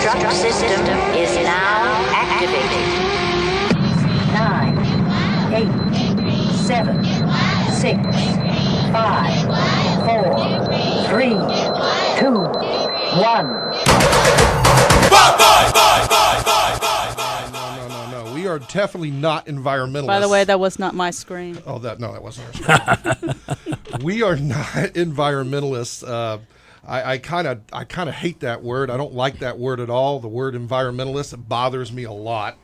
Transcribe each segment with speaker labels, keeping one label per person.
Speaker 1: Self-destruct system is now activated. 9, 8, 7, 6, 5, 4, 3, 2, 1.
Speaker 2: No. We are definitely not environmentalists.
Speaker 3: By the way, that was not my screen.
Speaker 2: Oh, that wasn't our screen. We are not environmentalists. I kind of hate that word. I don't like that word at all. The word environmentalist, it bothers me a lot.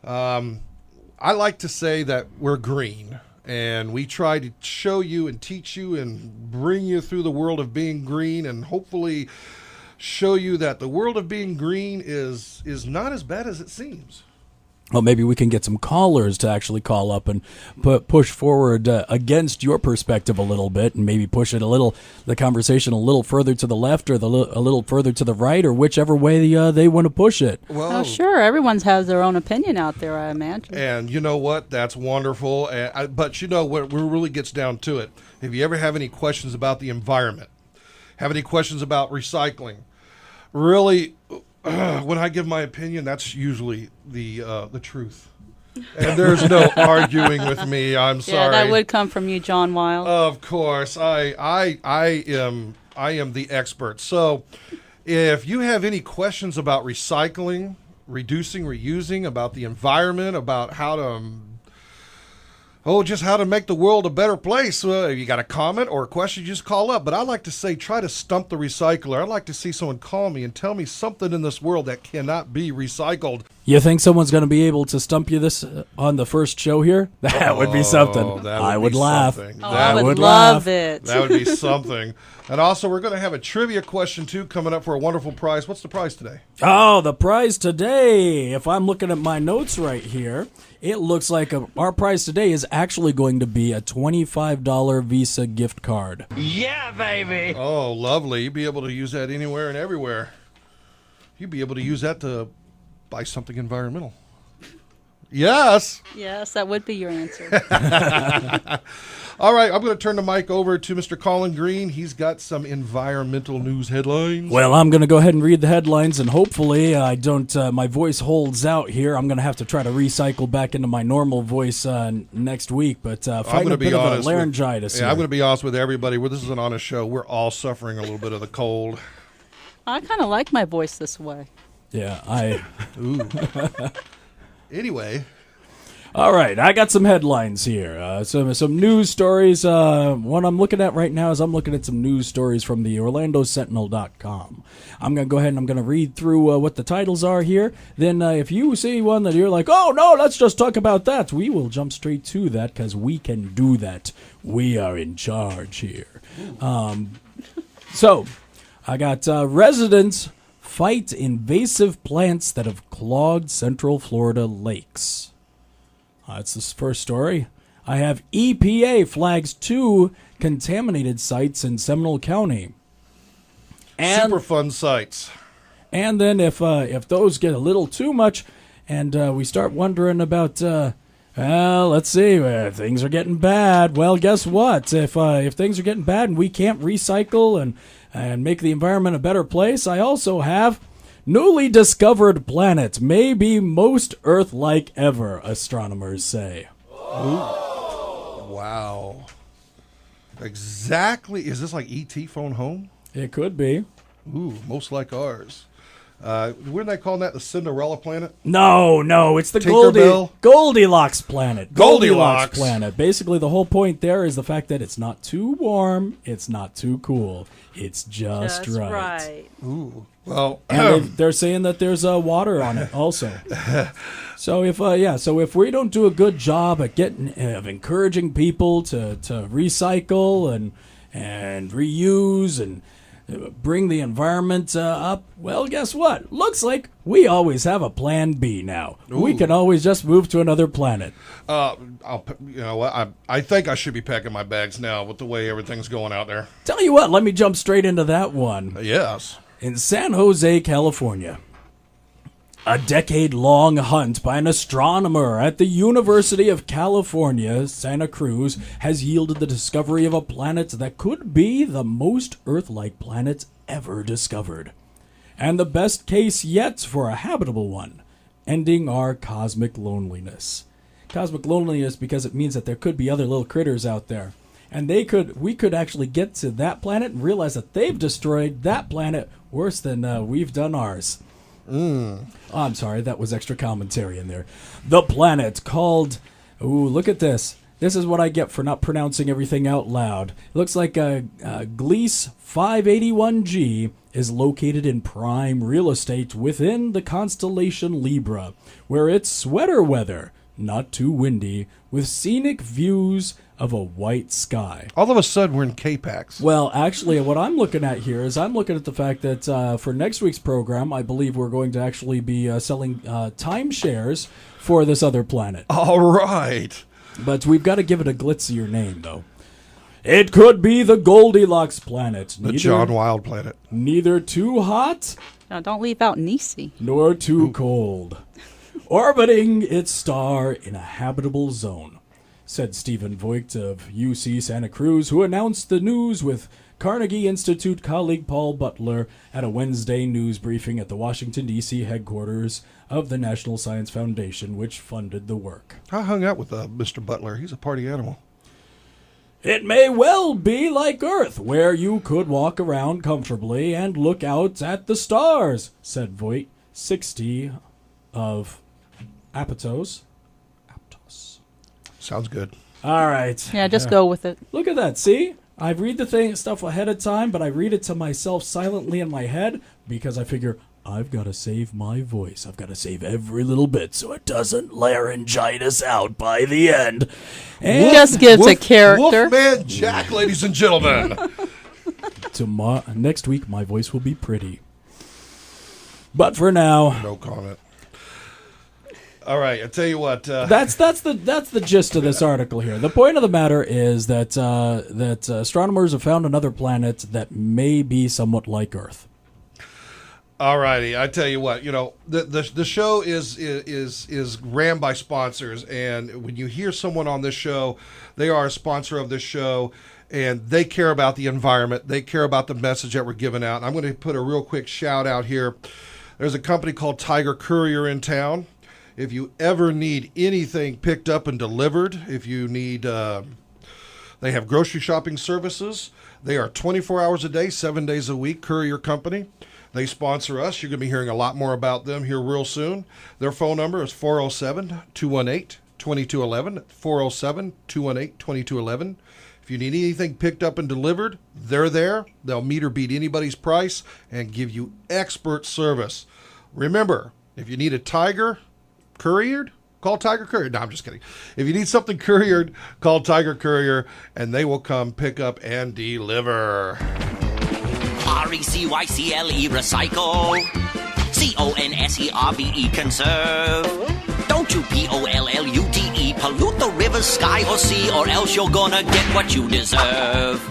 Speaker 2: I like to say that we're green, and we try to show you and teach you and bring you through the world of being green, and hopefully show you that the world of being green is not as bad as it seems.
Speaker 4: Well, maybe we can get some callers to actually call up and push forward against your perspective a little bit, and maybe push it the conversation a little further to the left or a little further to the right, or whichever way they want to push it.
Speaker 3: Well, sure. Everyone has their own opinion out there, I imagine.
Speaker 2: And you know what? That's wonderful. But you know what really gets down to it? If you ever have any questions about the environment, have any questions about recycling, really, when I give my opinion, that's usually the truth. And there's no arguing with me. I'm sorry.
Speaker 3: Yeah, that would come from you, John Wild.
Speaker 2: Of course. I am the expert. So if you have any questions about recycling, reducing, reusing, about the environment, about how to make the world a better place. If you got a comment or a question, just call up. But I like to say, try to stump the recycler. I'd like to see someone call me and tell me something in this world that cannot be recycled.
Speaker 4: You think someone's going to be able to stump you this on the first show here? That would be something. I would laugh.
Speaker 3: I would love it.
Speaker 2: That would be something. And also, we're going to have a trivia question, too, coming up for a wonderful prize. What's the prize today?
Speaker 4: Oh, the prize today. If I'm looking at my notes right here, it looks like our prize today is actually going to be a $25 Visa gift card.
Speaker 5: Yeah, baby.
Speaker 2: Oh, lovely. You'd be able to use that anywhere and everywhere. You'd be able to use that to buy something environmental. Yes.
Speaker 3: Yes, that would be your answer.
Speaker 2: All right, I'm going to turn the mic over to Mr. Colin Green. He's got some environmental news headlines.
Speaker 4: Well, I'm going to go ahead and read the headlines, and hopefully my voice holds out here. I'm going to have to try to recycle back into my normal voice next week, but fighting a bit of a laryngitis.
Speaker 2: I'm going to be honest with everybody. This is an honest show. We're all suffering a little bit of the cold.
Speaker 3: I kind of like my voice this way.
Speaker 4: Yeah,
Speaker 2: Ooh. Anyway.
Speaker 4: All right, I got some headlines here. Some news stories. What I'm looking at right now is I'm looking at some news stories from the OrlandoSentinel.com. I'm going to go ahead and I'm going to read through what the titles are here. Then if you see one that you're like, oh, no, let's just talk about that, we will jump straight to that because we can do that. We are in charge here. So I got residents fight invasive plants that have clogged Central Florida lakes. That's the first story. I have EPA flags 2 contaminated sites in Seminole County. And,
Speaker 2: super fun sites.
Speaker 4: And then if those get a little too much, and we start wondering about, let's see, things are getting bad. Well, guess what? If things are getting bad and we can't recycle and make the environment a better place, I also have newly discovered planet may be most Earth-like ever, astronomers say.
Speaker 2: Ooh. Wow. Exactly. Is this like E.T. phone home?
Speaker 4: It could be.
Speaker 2: Ooh, most like ours. Wouldn't they call that the Cinderella planet?
Speaker 4: No, it's the Goldilocks planet.
Speaker 2: Goldilocks
Speaker 4: planet. Basically, the whole point there is the fact that it's not too warm, it's not too cool. It's just right.
Speaker 2: Ooh. Well,
Speaker 4: and they're saying that there's water on it also. So if we don't do a good job at encouraging people to recycle and reuse and bring the environment up, well, guess what? Looks like we always have a plan B now. Ooh. We can always just move to another planet.
Speaker 2: I think I should be packing my bags now with the way everything's going out there.
Speaker 4: Tell you what, let me jump straight into that one.
Speaker 2: Yes.
Speaker 4: In San Jose, California, a decade-long hunt by an astronomer at the University of California, Santa Cruz, has yielded the discovery of a planet that could be the most Earth-like planet ever discovered. and the best case yet for a habitable one, ending our cosmic loneliness. Cosmic loneliness because it means that there could be other little critters out there. And we could actually get to that planet and realize that they've destroyed that planet worse than we've done ours. Oh, I'm sorry, that was extra commentary in there. The planet called... Ooh, look at this. This is what I get for not pronouncing everything out loud. It looks like Gliese 581G is located in prime real estate within the constellation Libra, where it's sweater weather, not too windy, with scenic views of a white sky.
Speaker 2: All of a sudden, we're in K-Pax.
Speaker 4: Well, actually, what I'm looking at here is I'm looking at the fact that for next week's program, I believe we're going to actually be selling timeshares for this other planet.
Speaker 2: All right.
Speaker 4: But we've got to give it a glitzier name, though. It could be the Goldilocks planet.
Speaker 2: The John Wild planet.
Speaker 4: Neither too hot
Speaker 3: Now, don't leave out Nisi.
Speaker 4: nor too cold. Orbiting its star in a habitable zone, said Stephen Voigt of UC Santa Cruz, who announced the news with Carnegie Institute colleague Paul Butler at a Wednesday news briefing at the Washington, D.C. headquarters of the National Science Foundation, which funded the work.
Speaker 2: I hung out with Mr. Butler. He's a party animal.
Speaker 4: It may well be like Earth, where you could walk around comfortably and look out at the stars, said Voigt, 60 of Aptos.
Speaker 2: Sounds good.
Speaker 4: All right.
Speaker 3: Yeah, just go with it.
Speaker 4: Look at that. See? I read the stuff ahead of time, but I read it to myself silently in my head because I figure I've got to save my voice. I've got to save every little bit so it doesn't laryngitis out by the end. And
Speaker 3: Just gives a character.
Speaker 2: Wolfman Jack, ladies and gentlemen.
Speaker 4: next week, my voice will be pretty. But for now,
Speaker 2: No comment. All right, I tell you what.
Speaker 4: that's the gist of this article here. The point of the matter is that astronomers have found another planet that may be somewhat like Earth.
Speaker 2: All righty, I tell you what. You know, the show is ran by sponsors, and when you hear someone on this show, they are a sponsor of this show, and they care about the environment. They care about the message that we're giving out. And I'm going to put a real quick shout out here. There's a company called Tiger Courier in town. If you ever need anything picked up and delivered, if you need, they have grocery shopping services. They are 24 hours a day, 7 days a week, courier company. They sponsor us. You're going to be hearing a lot more about them here real soon. Their phone number is 407-218-2211, 407-218-2211. If you need anything picked up and delivered, they're there. They'll meet or beat anybody's price and give you expert service. Remember, if you need a Tiger couriered, call Tiger Courier. No, I'm just kidding. If you need something couriered, call Tiger Courier, and they will come pick up and deliver.
Speaker 5: RECYCLE recycle. CONSERVE conserve. Don't you POLLUTE pollute the river, sky, or sea, or else you're gonna get what you deserve.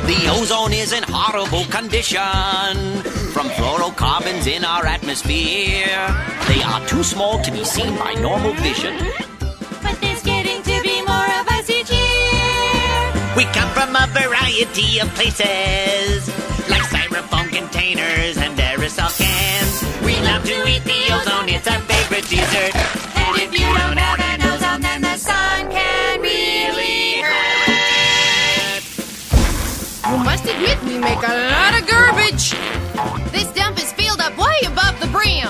Speaker 5: The ozone is in horrible condition from fluorocarbons in our atmosphere. They are too small to be seen by normal vision,
Speaker 6: but there's getting to be more of us each year.
Speaker 5: We come from a variety of places, like styrofoam containers and aerosol cans. We love to eat the ozone, it's our favorite dessert.
Speaker 6: And if you don't have an ozone, then the sun can really hurt.
Speaker 7: You must admit we make a lot of garbage. This dump is filled up way above the brim.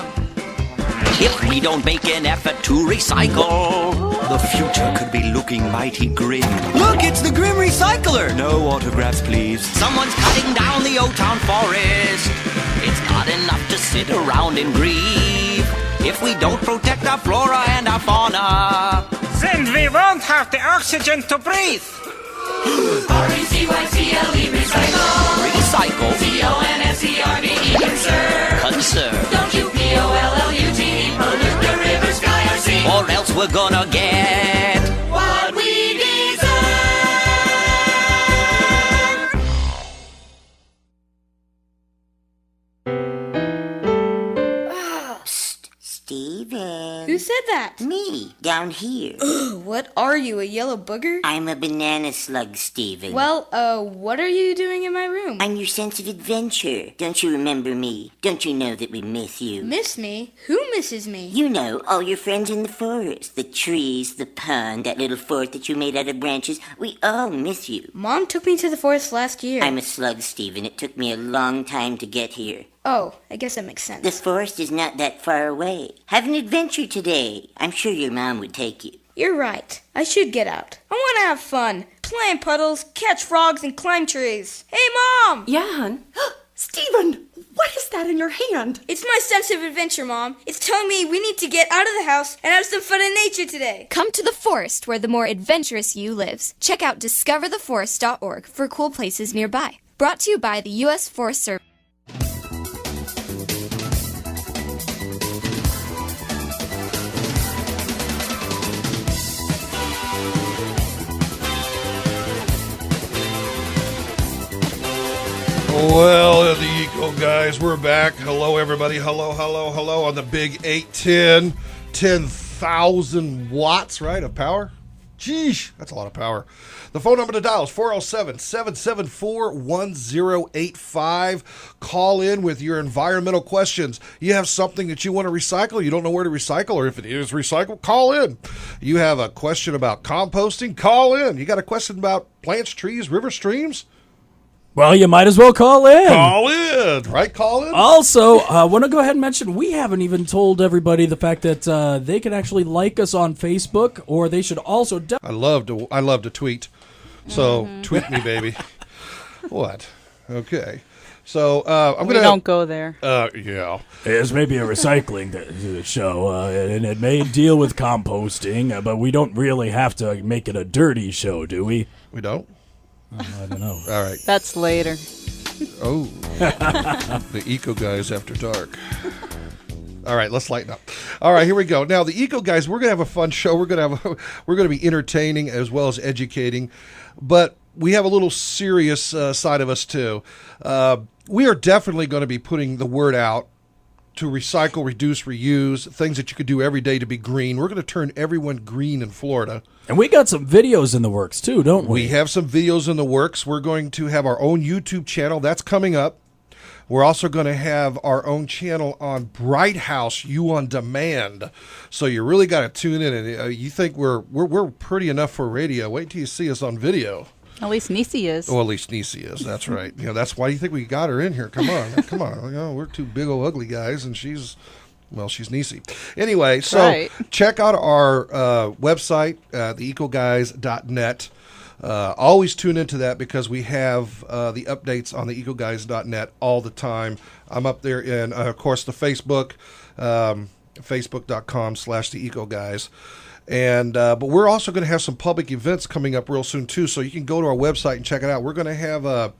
Speaker 5: If we don't make an effort to recycle, the future could be looking mighty grim. Look, it's the Grim Recycler! No autographs, please. Someone's cutting down the O-Town forest. It's not enough to sit around and grieve. If we don't protect our flora and our fauna,
Speaker 8: then we won't have the oxygen to breathe.
Speaker 6: RECYCLE recycle.
Speaker 5: recycle,
Speaker 6: CONSERVE conserve.
Speaker 5: conserve,
Speaker 6: Don't you POLLUTE pollute the river, sky, or sea,
Speaker 5: or else we're gonna get
Speaker 6: what we deserve.
Speaker 9: Steven.
Speaker 7: Who said that?
Speaker 9: Me, down here.
Speaker 7: What are you, a yellow booger?
Speaker 9: I'm a banana slug, Steven.
Speaker 7: Well, what are you doing in my room?
Speaker 9: I'm your sense of adventure. Don't you remember me? Don't you know that we miss you?
Speaker 7: Miss me? Who misses me?
Speaker 9: You know, all your friends in the forest. The trees, the pond, that little fort that you made out of branches. We all miss you.
Speaker 7: Mom took me to the forest last year.
Speaker 9: I'm a slug, Steven. It took me a long time to get here.
Speaker 7: Oh, I guess that makes sense.
Speaker 9: The forest is not that far away. Have an adventure today. I'm sure your mom would take you.
Speaker 7: You're right. I should get out. I want to have fun. Play in puddles, catch frogs, and climb trees. Hey, Mom!
Speaker 10: Yeah, hon? Steven, what is that in your hand?
Speaker 7: It's my sense of adventure, Mom. It's telling me we need to get out of the house and have some fun in nature today.
Speaker 11: Come to the forest where the more adventurous you lives. Check out discovertheforest.org for cool places nearby. Brought to you by the U.S. Forest Service.
Speaker 2: Well, the Eco Guys, we're back. Hello, everybody. Hello on the big 810. 10,000 watts, right, of power? Geesh, that's a lot of power. The phone number to dial is 407-774-1085. Call in with your environmental questions. You have something that you want to recycle, you don't know where to recycle, or if it is recycled, call in. You have a question about composting, call in. You got a question about plants, trees, river, streams?
Speaker 4: Well, you might as well call in.
Speaker 2: Call in, right? Call in.
Speaker 4: Also, I want to go ahead and mention we haven't even told everybody the fact that they can actually like us on Facebook, or they should also.
Speaker 2: I love to tweet, so tweet me, baby. What? Okay. So I'm gonna.
Speaker 3: We don't go there.
Speaker 2: Yeah.
Speaker 4: It's maybe a recycling show, and it may deal with composting, but we don't really have to make it a dirty show, do we?
Speaker 2: We don't.
Speaker 4: I don't know.
Speaker 2: All right.
Speaker 3: That's later.
Speaker 2: Oh, the Eco Guys after dark. All right, let's lighten up. All right, here we go. Now, the Eco Guys, we're gonna have a fun show. We're gonna be entertaining as well as educating, but we have a little serious side of us too. We are definitely going to be putting the word out to recycle, reduce, reuse, things that you could do every day to be green. We're going to turn everyone green in Florida.
Speaker 4: And we got some videos in the works, too, don't we?
Speaker 2: We have some videos in the works. We're going to have our own YouTube channel. That's coming up. We're also going to have our own channel on Bright House, You on Demand. So you really got to tune in. And you think we're pretty enough for radio. Wait till you see us on video.
Speaker 3: At least Nisi is.
Speaker 2: Oh, at least Nisi is. That's right. You know, that's why you think we got her in here. Come on. Come on. You know, we're two big old ugly guys, and she's Nisi. Anyway, so
Speaker 3: right.
Speaker 2: Check out our website, theecoguys.net. Always tune into that because we have the updates on the ecoguys.net all the time. I'm up there, and of course the Facebook, facebook.com/theecoguys. And but we're also going to have some public events coming up real soon too, so you can go to our website and check it out. We're going to have we're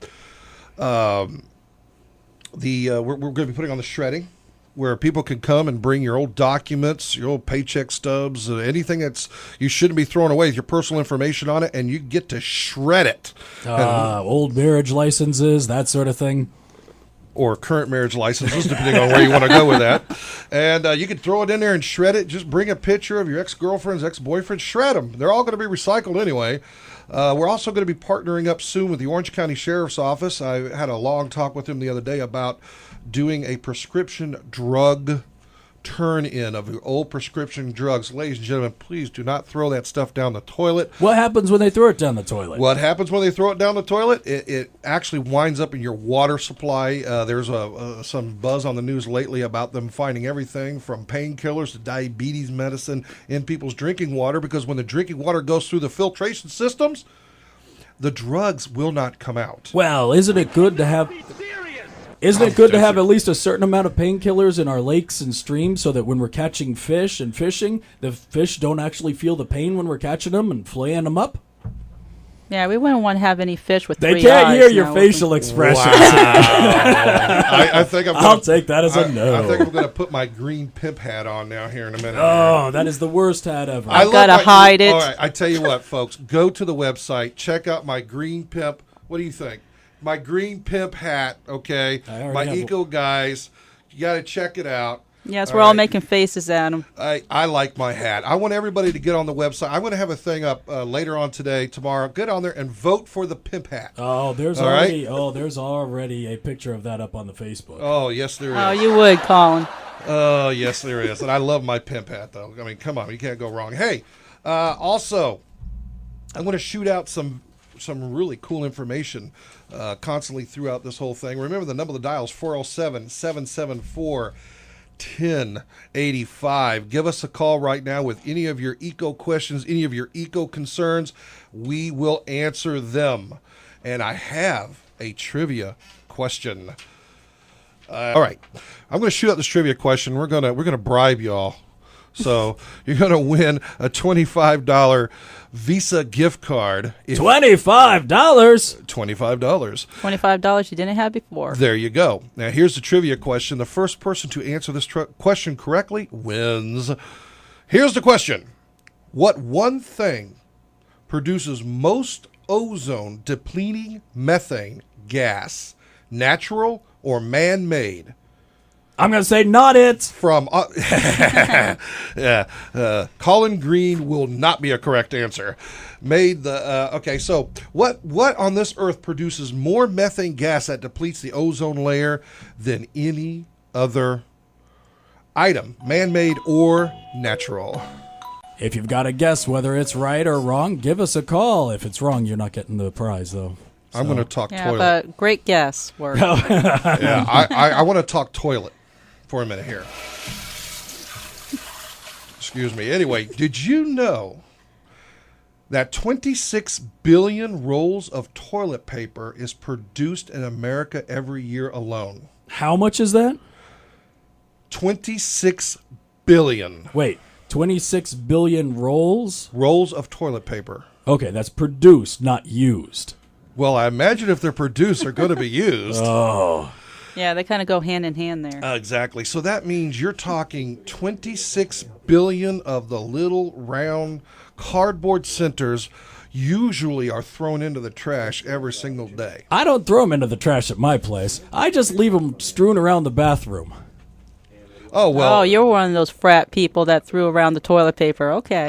Speaker 2: going to be putting on the shredding, where people can come and bring your old documents, your old paycheck stubs, anything that's you shouldn't be throwing away, your personal information on it, and you get to shred it.
Speaker 4: Old marriage licenses, that sort of thing.
Speaker 2: Or current marriage licenses, depending on where you want to go with that. And you can throw it in there and shred it. Just bring a picture of your ex-girlfriends, ex-boyfriends, shred them. They're all going to be recycled anyway. We're also going to be partnering up soon with the Orange County Sheriff's Office. I had a long talk with him the other day about doing a prescription drug turn-in of your old prescription drugs. Ladies and gentlemen, please do not throw that stuff down the toilet.
Speaker 4: What happens when they throw it down the toilet?
Speaker 2: What happens when they throw it down the toilet? It actually winds up in your water supply. There's some buzz on the news lately about them finding everything from painkillers to diabetes medicine in people's drinking water, because when the drinking water goes through the filtration systems, the drugs will not come out.
Speaker 4: Well, isn't it good to have... Isn't it good to have at least a certain amount of painkillers in our lakes and streams so that when we're catching fish and fishing, the fish don't actually feel the pain when we're catching them and filleting them up?
Speaker 3: Yeah, we wouldn't want to have any fish with
Speaker 4: They
Speaker 3: 3
Speaker 4: can't
Speaker 3: eyes
Speaker 4: hear your
Speaker 3: now.
Speaker 4: facial expressions.
Speaker 2: Wow. I think
Speaker 4: I'll take that as a no.
Speaker 2: I think I'm going to put my green pimp hat on now here in a minute.
Speaker 4: Oh, that is the worst hat ever.
Speaker 3: I've got to hide it.
Speaker 2: All right, I tell you what, folks. Go to the website. Check out my green pimp. What do you think? My green pimp hat, okay? My Eco Guys. You got to check it out.
Speaker 3: Yes, we're all making faces at him.
Speaker 2: I like my hat. I want everybody to get on the website. I'm going to have a thing up later on today, tomorrow. Get on there and vote for the pimp hat.
Speaker 4: Oh, there's there's already a picture of that up on the Facebook.
Speaker 2: Oh, yes, there is.
Speaker 3: Oh, you would, Colin.
Speaker 2: Oh, yes, there is. And I love my pimp hat, though. I mean, come on, you can't go wrong. Hey, also, I'm going to shoot out some really cool information constantly throughout this whole thing. Remember, the number of the dial is 407-774-1085. Give us a call right now with any of your eco questions, any of your eco concerns. We will answer them. And I have a trivia question. All right, I'm going to shoot out this trivia question. We're gonna bribe y'all. So you're going to win a $25 Visa gift card.
Speaker 4: $25?
Speaker 2: $25.
Speaker 3: $25 you didn't have before.
Speaker 2: There you go. Now here's the trivia question. The first person to answer this question correctly wins. Here's the question. What one thing produces most ozone depleting methane gas, natural or man-made?
Speaker 4: I'm going to say not it.
Speaker 2: From Colin Green will not be a correct answer. Okay, so what on this earth produces more methane gas that depletes the ozone layer than any other item, man-made or natural?
Speaker 4: If you've got a guess whether it's right or wrong, give us a call. If it's wrong, you're not getting the prize, though.
Speaker 2: So. I'm going to talk toilet.
Speaker 3: But great guess.
Speaker 2: Yeah, I want to talk toilet for a minute here. Excuse me. Anyway, did you know that 26 billion rolls of toilet paper is produced in America every year alone?
Speaker 4: How much is that?
Speaker 2: 26 billion.
Speaker 4: Wait, 26 billion rolls?
Speaker 2: Rolls of toilet paper.
Speaker 4: Okay, that's produced, not used.
Speaker 2: Well, I imagine if they're produced, they're going to be used.
Speaker 4: Oh.
Speaker 3: Yeah, they kind of go hand in hand there.
Speaker 2: Exactly. So that means you're talking 26 billion of the little round cardboard centers usually are thrown into the trash every single day.
Speaker 4: I don't throw them into the trash at my place. I just leave them strewn around the bathroom.
Speaker 2: Oh, well.
Speaker 3: Oh, you're one of those frat people that threw around the toilet paper. Okay.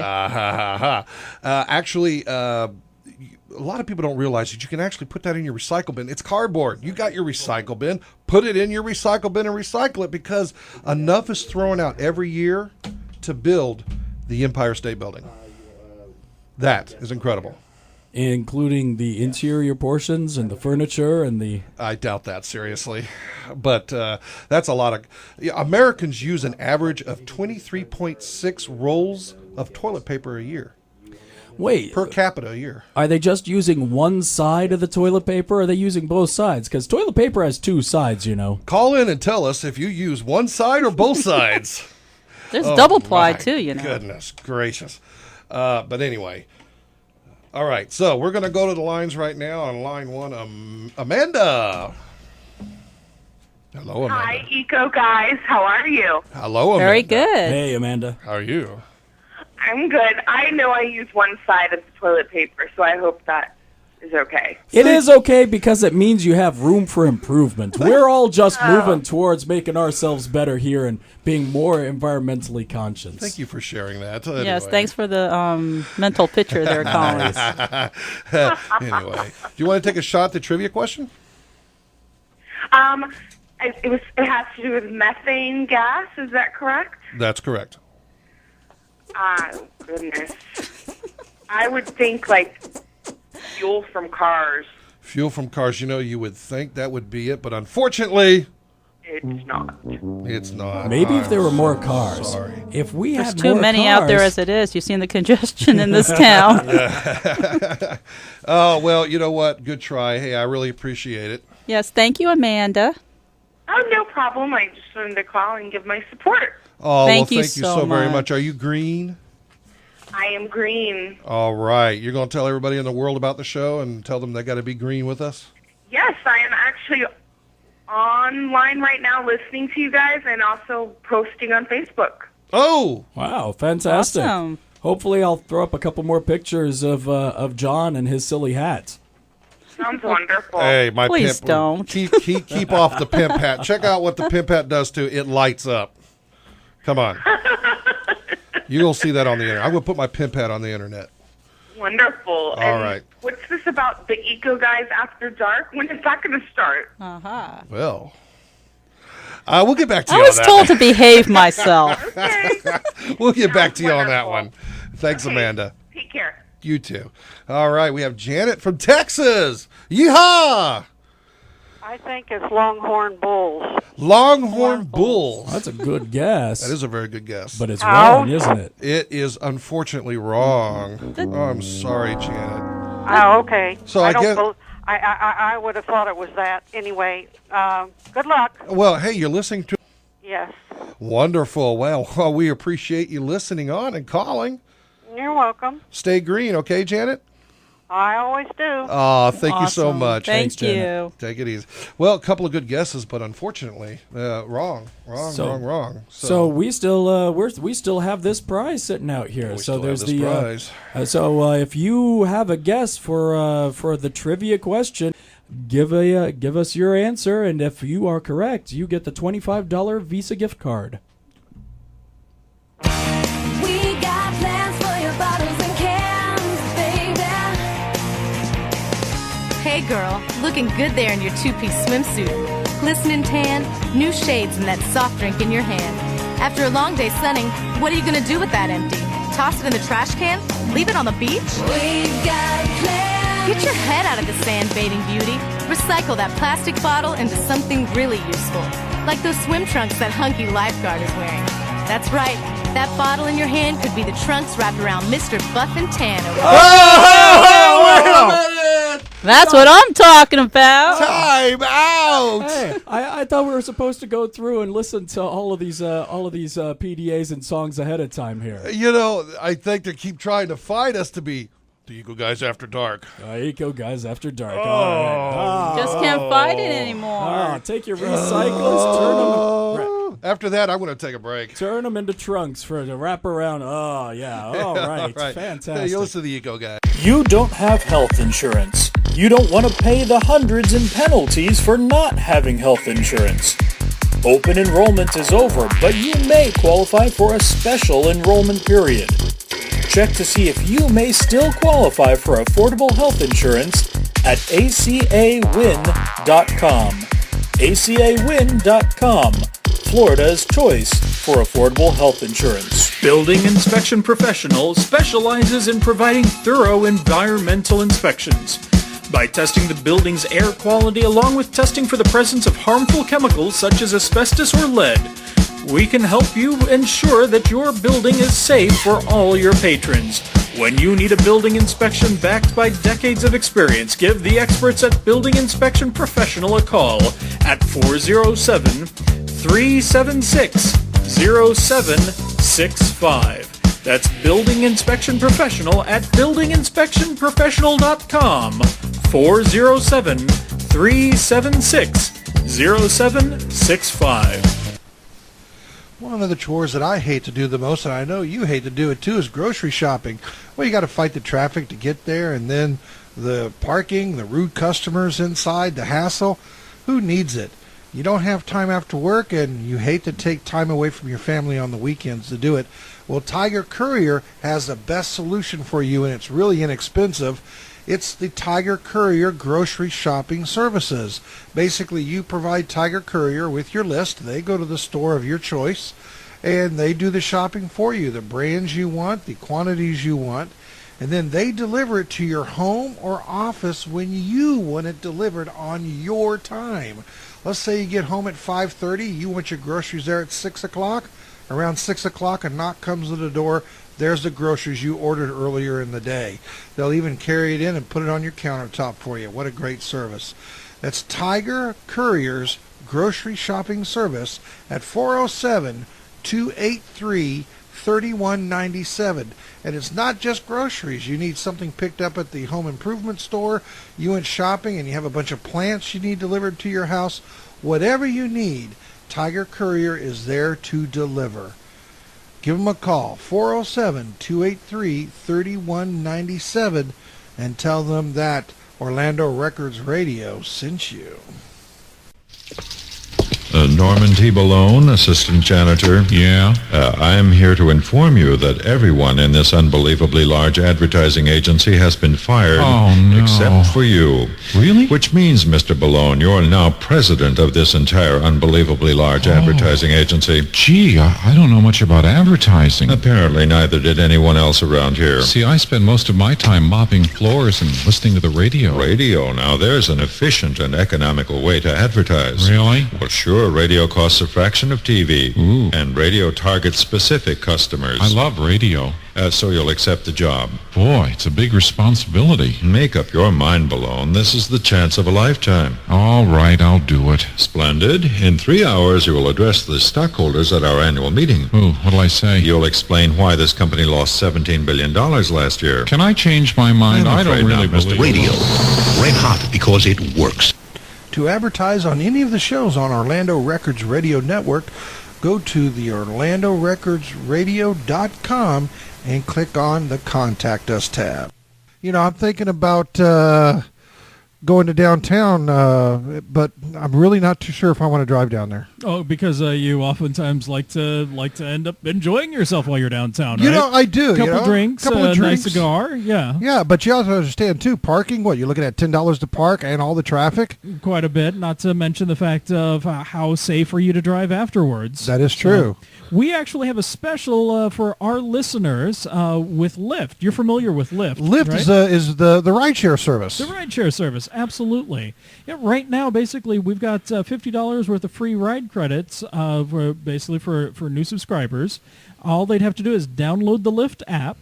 Speaker 2: Actually, a lot of people don't realize that you can actually put that in your recycle bin. It's cardboard. You got your recycle bin. Put it in your recycle bin and recycle it, because enough is thrown out every year to build the Empire State Building. That is incredible.
Speaker 4: Including the interior portions and the furniture and the...
Speaker 2: I doubt that, seriously. But that's a lot of... Americans use an average of 23.6 rolls of toilet paper a year.
Speaker 4: Wait.
Speaker 2: Per capita a year.
Speaker 4: Are they just using one side of the toilet paper, or are they using both sides? Because toilet paper has two sides, you know.
Speaker 2: Call in and tell us if you use one side or both sides.
Speaker 3: There's double ply, too, you know.
Speaker 2: Goodness gracious. But anyway. All right, so we're going to go to the lines right now. On line one, Amanda. Hello, Amanda.
Speaker 12: Hi, Eco guys. How are you?
Speaker 2: Hello, Amanda.
Speaker 3: Very good.
Speaker 4: Hey, Amanda.
Speaker 2: How are you?
Speaker 12: I'm good. I know I use one side of the toilet paper, so I hope that is okay.
Speaker 4: It is okay because it means you have room for improvement. We're all just moving towards making ourselves better here and being more environmentally conscious.
Speaker 2: Thank you for sharing that.
Speaker 3: Yes, thanks for the mental picture there, Colin.
Speaker 2: Anyway, do you want to take a shot at the trivia question?
Speaker 12: It has to do with methane gas. Is that correct?
Speaker 2: That's correct.
Speaker 12: Goodness. I would think like fuel from cars.
Speaker 2: Fuel from cars, you would think that would be it, but unfortunately,
Speaker 12: it's not.
Speaker 2: It's not.
Speaker 4: Maybe if there were more cars.
Speaker 2: Sorry.
Speaker 4: If we
Speaker 3: There's
Speaker 4: had
Speaker 3: too
Speaker 4: more
Speaker 3: many
Speaker 4: cars,
Speaker 3: out there as it is. You've seen the congestion in this town.
Speaker 2: Oh, well, you know what? Good try. Hey, I really appreciate it.
Speaker 3: Yes, thank you, Amanda.
Speaker 12: Oh, no problem. I just wanted to call and give my support.
Speaker 2: Oh,
Speaker 3: thank you
Speaker 2: so very much. Are you green?
Speaker 12: I am green.
Speaker 2: All right. You're going to tell everybody in the world about the show and tell them they got to be green with us?
Speaker 12: Yes, I am actually online right now listening to you guys and also posting on Facebook.
Speaker 2: Oh!
Speaker 4: Wow, fantastic.
Speaker 3: Awesome.
Speaker 4: Hopefully I'll throw up a couple more pictures of John and his silly hat.
Speaker 12: Sounds wonderful.
Speaker 2: Hey, my
Speaker 3: Please
Speaker 2: pimp.
Speaker 3: don't.
Speaker 2: Keep off the pimp hat. Check out what the pimp hat does to it. Lights up. Come on. You'll see that on the internet. I'm going to put my pimp hat on the internet.
Speaker 12: Wonderful.
Speaker 2: All right.
Speaker 12: What's this about the Eco Guys After Dark? When is that going to start?
Speaker 3: Uh-huh.
Speaker 2: Well, we'll get back to you
Speaker 3: I
Speaker 2: on
Speaker 3: was
Speaker 2: that.
Speaker 3: told to behave myself.
Speaker 2: We'll get back to you on that one. Thanks, Amanda.
Speaker 12: Take care.
Speaker 2: You too. All right, we have Janet from Texas. Yeehaw!
Speaker 13: I think it's Longhorn Bulls.
Speaker 2: Longhorn Bulls.
Speaker 4: That's a good guess.
Speaker 2: That is a very good guess.
Speaker 4: But it's wrong, isn't it?
Speaker 2: It is unfortunately wrong. Oh, I'm sorry, Janet.
Speaker 13: Oh, okay.
Speaker 2: So I guess
Speaker 13: I would have thought it was that. Anyway, good luck.
Speaker 2: Well, hey, you're listening to.
Speaker 13: Yes.
Speaker 2: Wonderful. Well, we appreciate you listening on and calling.
Speaker 13: You're welcome.
Speaker 2: Stay green, okay, Janet?
Speaker 13: I always do.
Speaker 2: Oh, thank you so much.
Speaker 3: Thank you.
Speaker 2: Janet. Take it easy. Well, a couple of good guesses, but unfortunately, wrong.
Speaker 4: So we still we still have this prize sitting out here.
Speaker 2: We
Speaker 4: So
Speaker 2: still
Speaker 4: there's
Speaker 2: have this
Speaker 4: the
Speaker 2: prize.
Speaker 4: so if you have a guess for the trivia question, give us your answer, and if you are correct, you get the $25 Visa gift card.
Speaker 6: We got plans for your bottles and cans, baby.
Speaker 7: Hey girl, looking good there in your two-piece swimsuit. Glistening tan, new shades, and that soft drink in your hand. After a long day sunning, what are you gonna do with that empty? Toss it in the trash can? Leave it on the beach?
Speaker 6: We got plans.
Speaker 7: Get your head out of the sand, bathing beauty. Recycle that plastic bottle into something really useful. Like those swim trunks that hunky lifeguard is wearing. That's right. That bottle in your hand could be the trunks wrapped around Mr. Buff and Tan over
Speaker 3: That's what I'm talking about.
Speaker 2: Time out.
Speaker 4: Hey, I thought we were supposed to go through and listen to all of these PDAs and songs ahead of time here.
Speaker 2: You know, I think they keep trying to fight us to be the Eagle Guys After Dark.
Speaker 4: Eco Guys After Dark.
Speaker 2: Oh.
Speaker 4: All right.
Speaker 3: Just can't fight it anymore.
Speaker 4: Take your recyclables, turn them.
Speaker 2: After that, I'm going to take a break.
Speaker 4: Turn them into trunks for the wrap around. Oh, yeah. All right. Fantastic.
Speaker 2: Hey, you listen to the Eco Guy.
Speaker 14: You don't have health insurance. You don't want to pay the hundreds in penalties for not having health insurance. Open enrollment is over, but you may qualify for a special enrollment period. Check to see if you may still qualify for affordable health insurance at acawin.com. acawin.com, Florida's choice for affordable health insurance.
Speaker 15: Building Inspection Professional specializes in providing thorough environmental inspections. By testing the building's air quality along with testing for the presence of harmful chemicals such as asbestos or lead, we can help you ensure that your building is safe for all your patrons. When you need a building inspection backed by decades of experience, give the experts at Building Inspection Professional a call at 407-376-0765. That's Building Inspection Professional at buildinginspectionprofessional.com. 407-376-0765.
Speaker 16: One of the chores that I hate to do the most, and I know you hate to do it too, is grocery shopping. Well, you got to fight the traffic to get there, and then the parking, the rude customers inside, the hassle. Who needs it? You don't have time after work, and you hate to take time away from your family on the weekends to do it. Well, Tiger Courier has the best solution for you, and it's really inexpensive. It's the Tiger Courier grocery shopping services. Basically, you provide Tiger Courier with your list. They go to the store of your choice, and they do the shopping for you, the brands you want, the quantities you want, and then they deliver it to your home or office when you want it delivered on your time. Let's say you get home at 5:30, you want your groceries there at 6 o'clock. Around 6 o'clock, a knock comes to the door. There's the groceries you ordered earlier in the day. They'll even carry it in and put it on your countertop for you. What a great service. That's Tiger Courier's grocery shopping service at 407-283-3197. And it's not just groceries. You need something picked up at the home improvement store. You went shopping and you have a bunch of plants you need delivered to your house. Whatever you need, Tiger Courier is there to deliver. Give them a call, 407-283-3197, and tell them that Orlando Records Radio sent you.
Speaker 17: Norman T. Balone, assistant janitor.
Speaker 18: Yeah?
Speaker 17: I'm here to inform you that everyone in this unbelievably large advertising agency has been fired.
Speaker 18: Oh, no.
Speaker 17: Except for you.
Speaker 18: Really?
Speaker 17: Which means, Mr. Balone, you're now president of this entire unbelievably large advertising agency.
Speaker 18: Gee, I don't know much about advertising.
Speaker 17: Apparently neither did anyone else around here.
Speaker 18: See, I spend most of my time mopping floors and listening to the radio.
Speaker 17: Radio, now there's an efficient and economical way to advertise.
Speaker 18: Really?
Speaker 17: Well, sure, radio costs a fraction of TV.
Speaker 18: Ooh.
Speaker 17: And radio targets specific customers.
Speaker 18: I love radio.
Speaker 17: So you'll accept the job.
Speaker 18: Boy, it's a big responsibility.
Speaker 17: Make up your mind, Balone. This is the chance of a lifetime.
Speaker 18: All right, I'll do it.
Speaker 17: Splendid. In 3 hours, you will address the stockholders at our annual meeting.
Speaker 18: Ooh, what'll I say?
Speaker 17: You'll explain why this company lost $17 billion last year.
Speaker 18: Can I change my mind? I don't really believe
Speaker 19: Radio. Red hot because it works.
Speaker 16: To advertise on any of the shows on Orlando Records Radio Network, go to the OrlandoRecordsRadio.com and click on the Contact Us tab. You know, I'm thinking about going to downtown, but I'm really not too sure if I want to drive down there.
Speaker 20: Oh, because you oftentimes like to end up enjoying yourself while you're downtown,
Speaker 16: You
Speaker 20: right?
Speaker 16: know, I do.
Speaker 20: Couple drinks,
Speaker 16: couple of drinks,
Speaker 20: nice cigar, yeah.
Speaker 16: Yeah, but you also understand, too, parking, what, you're looking at $10 to park and all the traffic?
Speaker 20: Quite a bit, not to mention the fact of how safe are you to drive afterwards.
Speaker 16: That is true.
Speaker 20: We actually have a special for our listeners with Lyft. You're familiar with Lyft,
Speaker 16: Lyft
Speaker 20: right?
Speaker 16: is the rideshare service.
Speaker 20: The rideshare service, absolutely. Yeah, right now, basically, we've got $50 worth of free ride credits for new subscribers. All they'd have to do is download the Lyft app.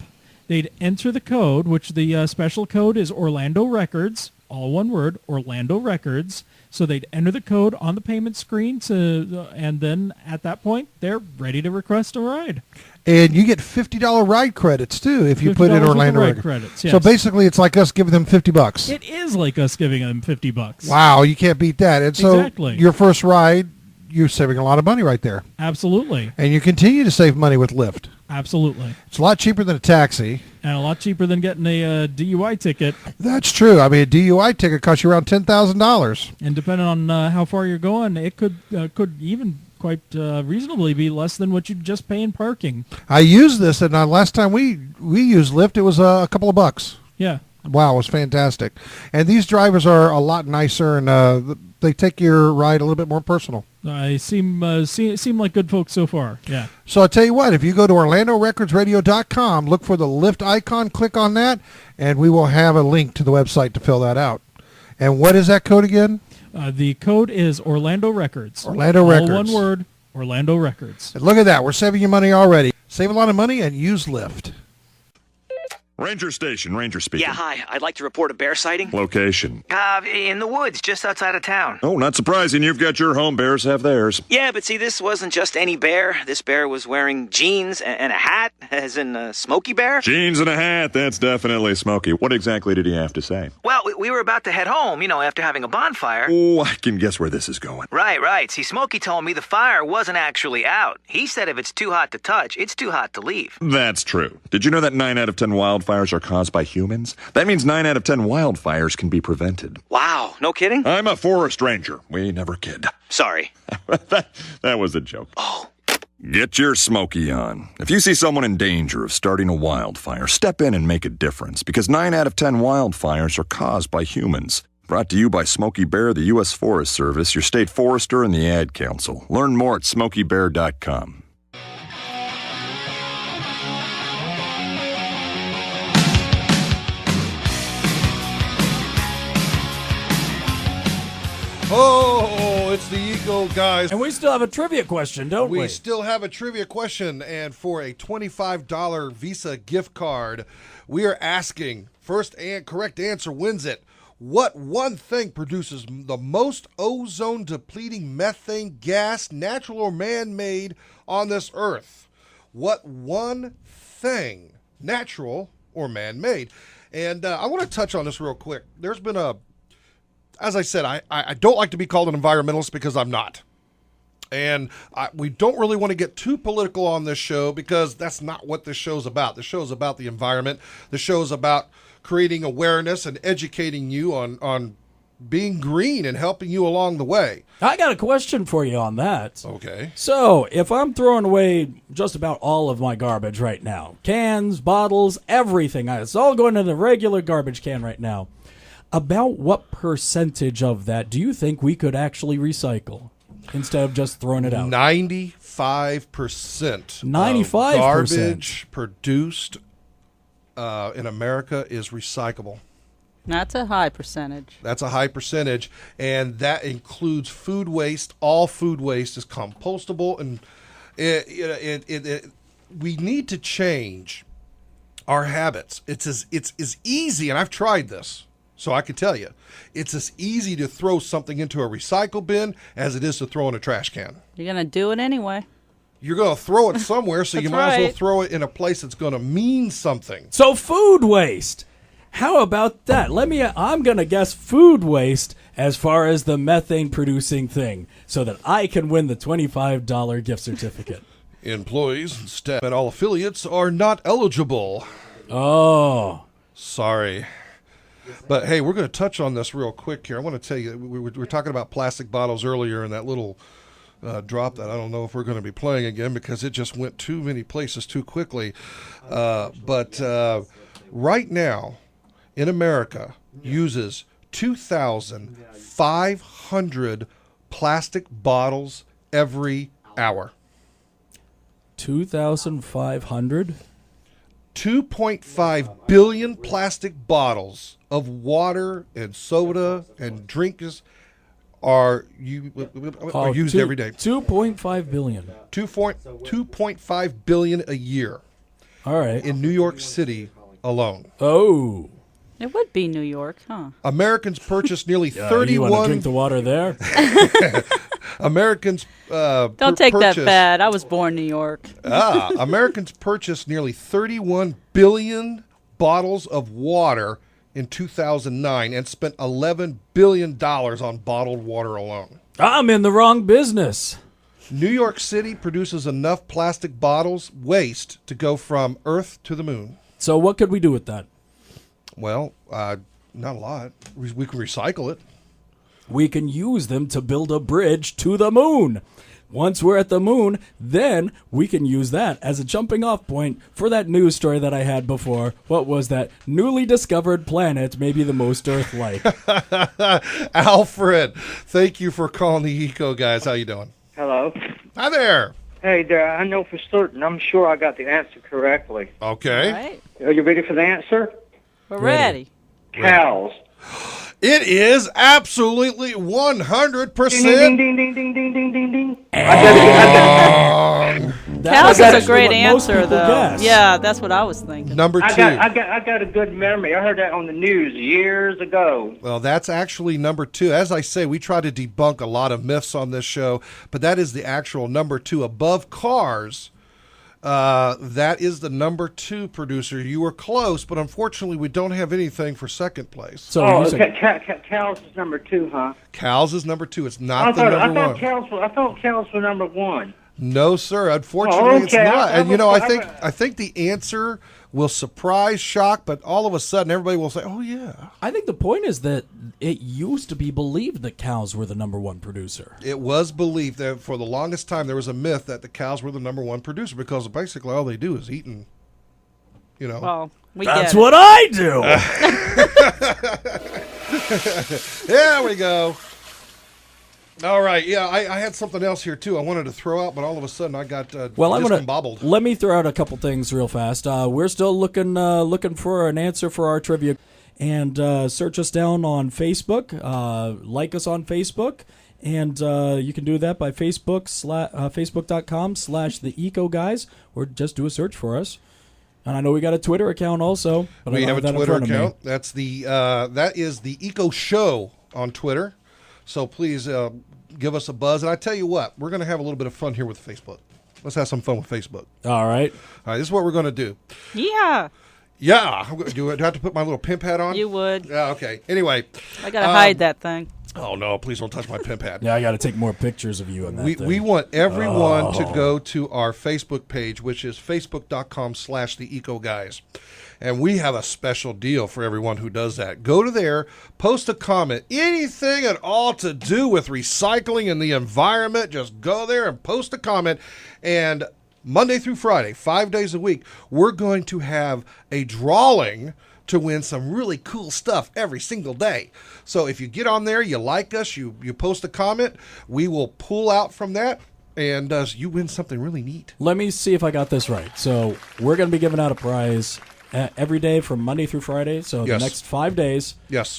Speaker 20: They'd enter the code, which the special code is Orlando Records, all one word, Orlando Records. So they'd enter the code on the payment screen, and then at that point, they're ready to request a ride.
Speaker 16: And you get $50 ride credits, too, if you put in
Speaker 20: $50
Speaker 16: Orlando
Speaker 20: ride
Speaker 16: Records.
Speaker 20: credits, yes.
Speaker 16: So basically, it's like us giving them $50.
Speaker 20: It is like us giving them $50.
Speaker 16: Wow, you can't beat that. And so
Speaker 20: Exactly.
Speaker 16: your first ride, you're saving a lot of money right there.
Speaker 20: Absolutely.
Speaker 16: And you continue to save money with Lyft.
Speaker 20: Absolutely.
Speaker 16: It's a lot cheaper than a taxi.
Speaker 20: And a lot cheaper than getting a DUI ticket.
Speaker 16: That's true. I mean, a DUI ticket costs you around $10,000.
Speaker 20: And depending on how far you're going, it could even quite reasonably be less than what you just pay in parking.
Speaker 16: I used this, and last time we used Lyft, it was a couple of bucks.
Speaker 20: Yeah.
Speaker 16: Wow, it was fantastic. And these drivers are a lot nicer, and they take your ride a little bit more personal.
Speaker 20: Seem like good folks so far. Yeah.
Speaker 16: So I'll tell you what, if you go to OrlandoRecordsRadio.com, look for the Lyft icon, click on that, and we will have a link to the website to fill that out. And what is that code again?
Speaker 20: The code is Orlando Records.
Speaker 16: Orlando Records.
Speaker 20: All one word, Orlando Records.
Speaker 16: And look at that. We're saving you money already. Save a lot of money and use Lyft.
Speaker 21: Ranger Station, Ranger speaking.
Speaker 5: Yeah, hi. I'd like to report a bear sighting.
Speaker 21: Location.
Speaker 5: In the woods, just outside of town.
Speaker 21: Oh, not surprising. You've got your home. Bears have theirs.
Speaker 5: Yeah, but see, this wasn't just any bear. This bear was wearing jeans and a hat, as in Smokey Bear.
Speaker 21: Jeans and a hat. That's definitely Smokey. What exactly did he have to say?
Speaker 5: Well, we were about to head home, after having a bonfire.
Speaker 21: Oh, I can guess where this is going.
Speaker 5: Right. See, Smokey told me the fire wasn't actually out. He said if it's too hot to touch, it's too hot to leave.
Speaker 21: That's true. Did you know that 9 out of 10 wildfires are caused by humans? That means 9 out of 10 wildfires can be prevented.
Speaker 5: Wow, no kidding?
Speaker 21: I'm a forest ranger. We never kid.
Speaker 5: Sorry.
Speaker 21: that was a joke. Oh. Get your Smokey on. If you see someone in danger of starting a wildfire, step in and make a difference, because 9 out of 10 wildfires are caused by humans. Brought to you by Smokey Bear, the U.S. Forest Service, your state forester, and the Ad Council. Learn more at SmokeyBear.com.
Speaker 2: Oh, it's the Eagle Guys.
Speaker 4: And we still have a trivia question, don't we?
Speaker 2: We still have a trivia question, and for a $25 Visa gift card, we are asking, first and correct answer wins it. What one thing produces the most ozone-depleting methane gas, natural or man-made, on this earth? What one thing, natural or man-made? And I want to touch on this real quick. There's been as I said, I don't like to be called an environmentalist because I'm not. And we don't really want to get too political on this show because that's not what this show's about. The show's about the environment. The show's about creating awareness and educating you on being green and helping you along the way.
Speaker 4: I got a question for you on that.
Speaker 2: Okay.
Speaker 4: So, if I'm throwing away just about all of my garbage right now, cans, bottles, everything, it's all going in the regular garbage can right now, about what percentage of that do you think we could actually recycle instead of just throwing it out?
Speaker 2: 95%.
Speaker 4: 95%.
Speaker 2: Of garbage produced in America is recyclable.
Speaker 3: That's a high percentage.
Speaker 2: That's a high percentage, and that includes food waste. All food waste is compostable, and we need to change our habits. It's as easy, and I've tried this, so I can tell you, it's as easy to throw something into a recycle bin as it is to throw in a trash can.
Speaker 3: You're going to do it anyway.
Speaker 2: You're going to throw it somewhere, so you might as well
Speaker 3: right.
Speaker 2: throw it in a place that's going to mean something.
Speaker 4: So food waste. How about that? I'm going to guess food waste as far as the methane producing thing so that I can win the $25 gift certificate.
Speaker 2: Employees and staff and all affiliates are not eligible.
Speaker 4: Oh.
Speaker 2: Sorry. But hey, we're going to touch on this real quick here. I want to tell you, we were talking about plastic bottles earlier and that little drop that I don't know if we're going to be playing again because it just went too many places too quickly. But right now, in America, uses 2,500 plastic bottles every hour.
Speaker 4: 2,500?
Speaker 2: 2.5 billion plastic bottles of water and soda and drinks are used every day.
Speaker 4: 2.5 billion.
Speaker 2: 2.5 billion a year.
Speaker 4: All right.
Speaker 2: In New York City alone.
Speaker 4: Oh.
Speaker 3: It would be New York, huh?
Speaker 2: Americans purchase nearly 31.
Speaker 4: You want to drink the water there?
Speaker 2: Americans
Speaker 3: don't take that bad. I was born in New York.
Speaker 2: Americans purchased nearly 31 billion bottles of water in 2009 and spent $11 billion on bottled water alone.
Speaker 4: I'm in the wrong business.
Speaker 2: New York City produces enough plastic bottles waste to go from Earth to the moon.
Speaker 4: So what could we do with that?
Speaker 2: Well, not a lot. We can recycle it.
Speaker 4: We can use them to build a bridge to the moon. Once we're at the moon, then we can use that as a jumping off point for that news story that I had before. What was that? Newly discovered planet may be the most Earth-like.
Speaker 2: Alfred, thank you for calling the Eco Guys. How you doing?
Speaker 1: Hello.
Speaker 2: Hi there.
Speaker 1: Hey there, I know for certain. I'm sure I got the answer correctly.
Speaker 2: Okay.
Speaker 3: Right.
Speaker 1: Are you ready for the answer?
Speaker 3: We're ready.
Speaker 1: Cows.
Speaker 2: It is absolutely 100%.
Speaker 1: Ding, ding, ding, ding, ding, ding, ding, ding.
Speaker 3: Cows is a great answer, though.
Speaker 4: Guess.
Speaker 3: Yeah, that's what I was thinking.
Speaker 2: Number 2.
Speaker 1: I got a good memory. I heard that on the news years ago.
Speaker 2: Well, that's actually number 2. As I say, we try to debunk a lot of myths on this show, but that is the actual number 2 above cars. That is the number 2 producer. You were close, but unfortunately, we don't have anything for second place.
Speaker 4: So
Speaker 1: cows is number 2, huh?
Speaker 2: Cows is number 2. It's not the number 1.
Speaker 1: I thought cows were number 1.
Speaker 2: No, sir. Unfortunately, it's not. And
Speaker 1: I
Speaker 2: think the answer will surprise, shock, but all of a sudden, everybody will say, "Oh yeah."
Speaker 4: I think the point is that it used to be believed that cows were the number 1 producer.
Speaker 2: It was believed that for the longest time there was a myth that the cows were the number 1 producer because basically all they do is eat and,
Speaker 3: Well,
Speaker 4: that's what I do.
Speaker 2: There we go. All right, yeah, I had something else here too. I wanted to throw out, but all of a sudden I got discombobbled.
Speaker 4: Let me throw out a couple things real fast. We're still looking for an answer for our trivia, and search us down on Facebook. Like us on Facebook, and you can do that by Facebook.com/the Eco Guys, or just do a search for us. And I know we got a Twitter account also. But
Speaker 2: We have a Twitter account. That's that is the Eco Show on Twitter. So please give us a buzz. And I tell you what, we're going to have a little bit of fun here with Facebook. Let's have some fun with Facebook.
Speaker 4: All right.
Speaker 2: All right, this is what we're going to do.
Speaker 3: Yeah.
Speaker 2: Yeah. Do I have to put my little pimp hat on?
Speaker 3: You would.
Speaker 2: Yeah, okay. Anyway.
Speaker 3: I got to hide that thing.
Speaker 2: Oh, no, please don't touch my pimp hat.
Speaker 4: Yeah, I got to take more pictures of you on that thing.
Speaker 2: We want everyone to go to our Facebook page, which is facebook.com/the Eco Guys. And we have a special deal for everyone who does that. Go to there, post a comment, anything at all to do with recycling and the environment, just go there and post a comment. And Monday through Friday, 5 days a week, we're going to have a drawing to win some really cool stuff every single day. So if you get on there, you like us, you post a comment, we will pull out from that, and you win something really neat.
Speaker 4: Let me see if I got this right. So we're going to be giving out a prize every day from Monday through Friday. So the next 5 days,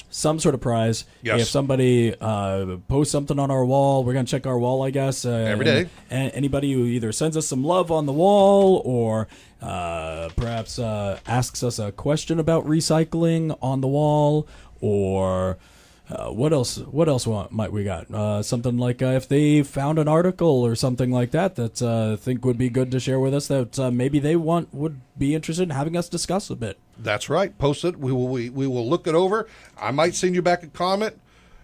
Speaker 4: some sort of prize.
Speaker 2: Yes.
Speaker 4: If somebody posts something on our wall, we're going to check our wall, I guess.
Speaker 2: Every day.
Speaker 4: And anybody who either sends us some love on the wall or perhaps asks us a question about recycling on the wall, or what else might we got? Something like if they found an article or something like that I think would be good to share with us that maybe they would be interested in having us discuss a bit.
Speaker 2: That's right. Post it. We will look it over. I might send you back a comment.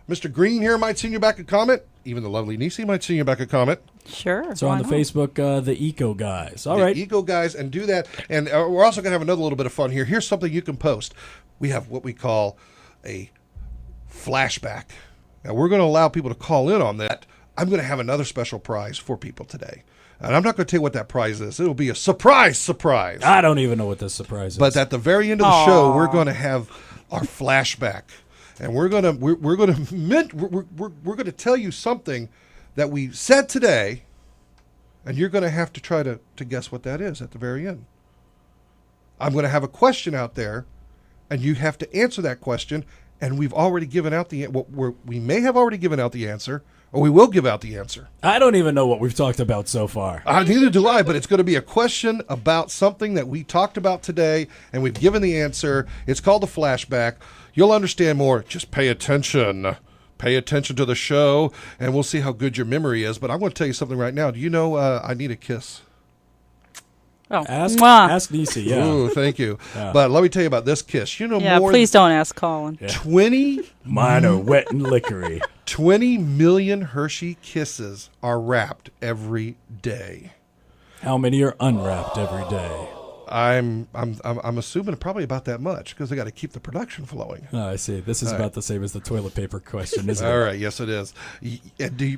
Speaker 2: Mr. Green here might send you back a comment. Even the lovely Niecy might send you back a comment.
Speaker 3: Sure.
Speaker 4: So on the Facebook, the Eco Guys. All right.
Speaker 2: Eco Guys, and do that. And we're also going to have another little bit of fun here. Here's something you can post. We have what we call a flashback. Now, we're going to allow people to call in on that. I'm going to have another special prize for people today. And I'm not going to tell you what that prize is. It'll be a surprise.
Speaker 4: I don't even know what this surprise is.
Speaker 2: But at the very end of the show, we're going to have our flashback. And we're going to tell you something that we said today, and you're going to have to try to guess what that is at the very end. I'm going to have a question out there, and you have to answer that question. And we've already given out we may have already given out the answer, or we will give out the answer.
Speaker 4: I don't even know what we've talked about so far.
Speaker 2: Neither do I, but it's going to be a question about something that we talked about today, and we've given the answer. It's called a flashback. You'll understand more. Just pay attention. Pay attention to the show, and we'll see how good your memory is. But I'm going to tell you something right now. Do you know I need a kiss?
Speaker 3: Oh,
Speaker 4: ask Niecy, yeah.
Speaker 2: Ooh, thank you.
Speaker 4: Yeah.
Speaker 2: But let me tell you about this kiss. You know,
Speaker 3: please don't ask Colin.
Speaker 2: 20
Speaker 4: Mine are wet and liquory.
Speaker 2: 20 million Hershey Kisses are wrapped every day.
Speaker 4: How many are unwrapped every day?
Speaker 2: I'm assuming probably about that much, because they got to keep the production flowing.
Speaker 4: Oh, I see. This is about the same as the toilet paper question, isn't it?
Speaker 2: All right, yes, it is.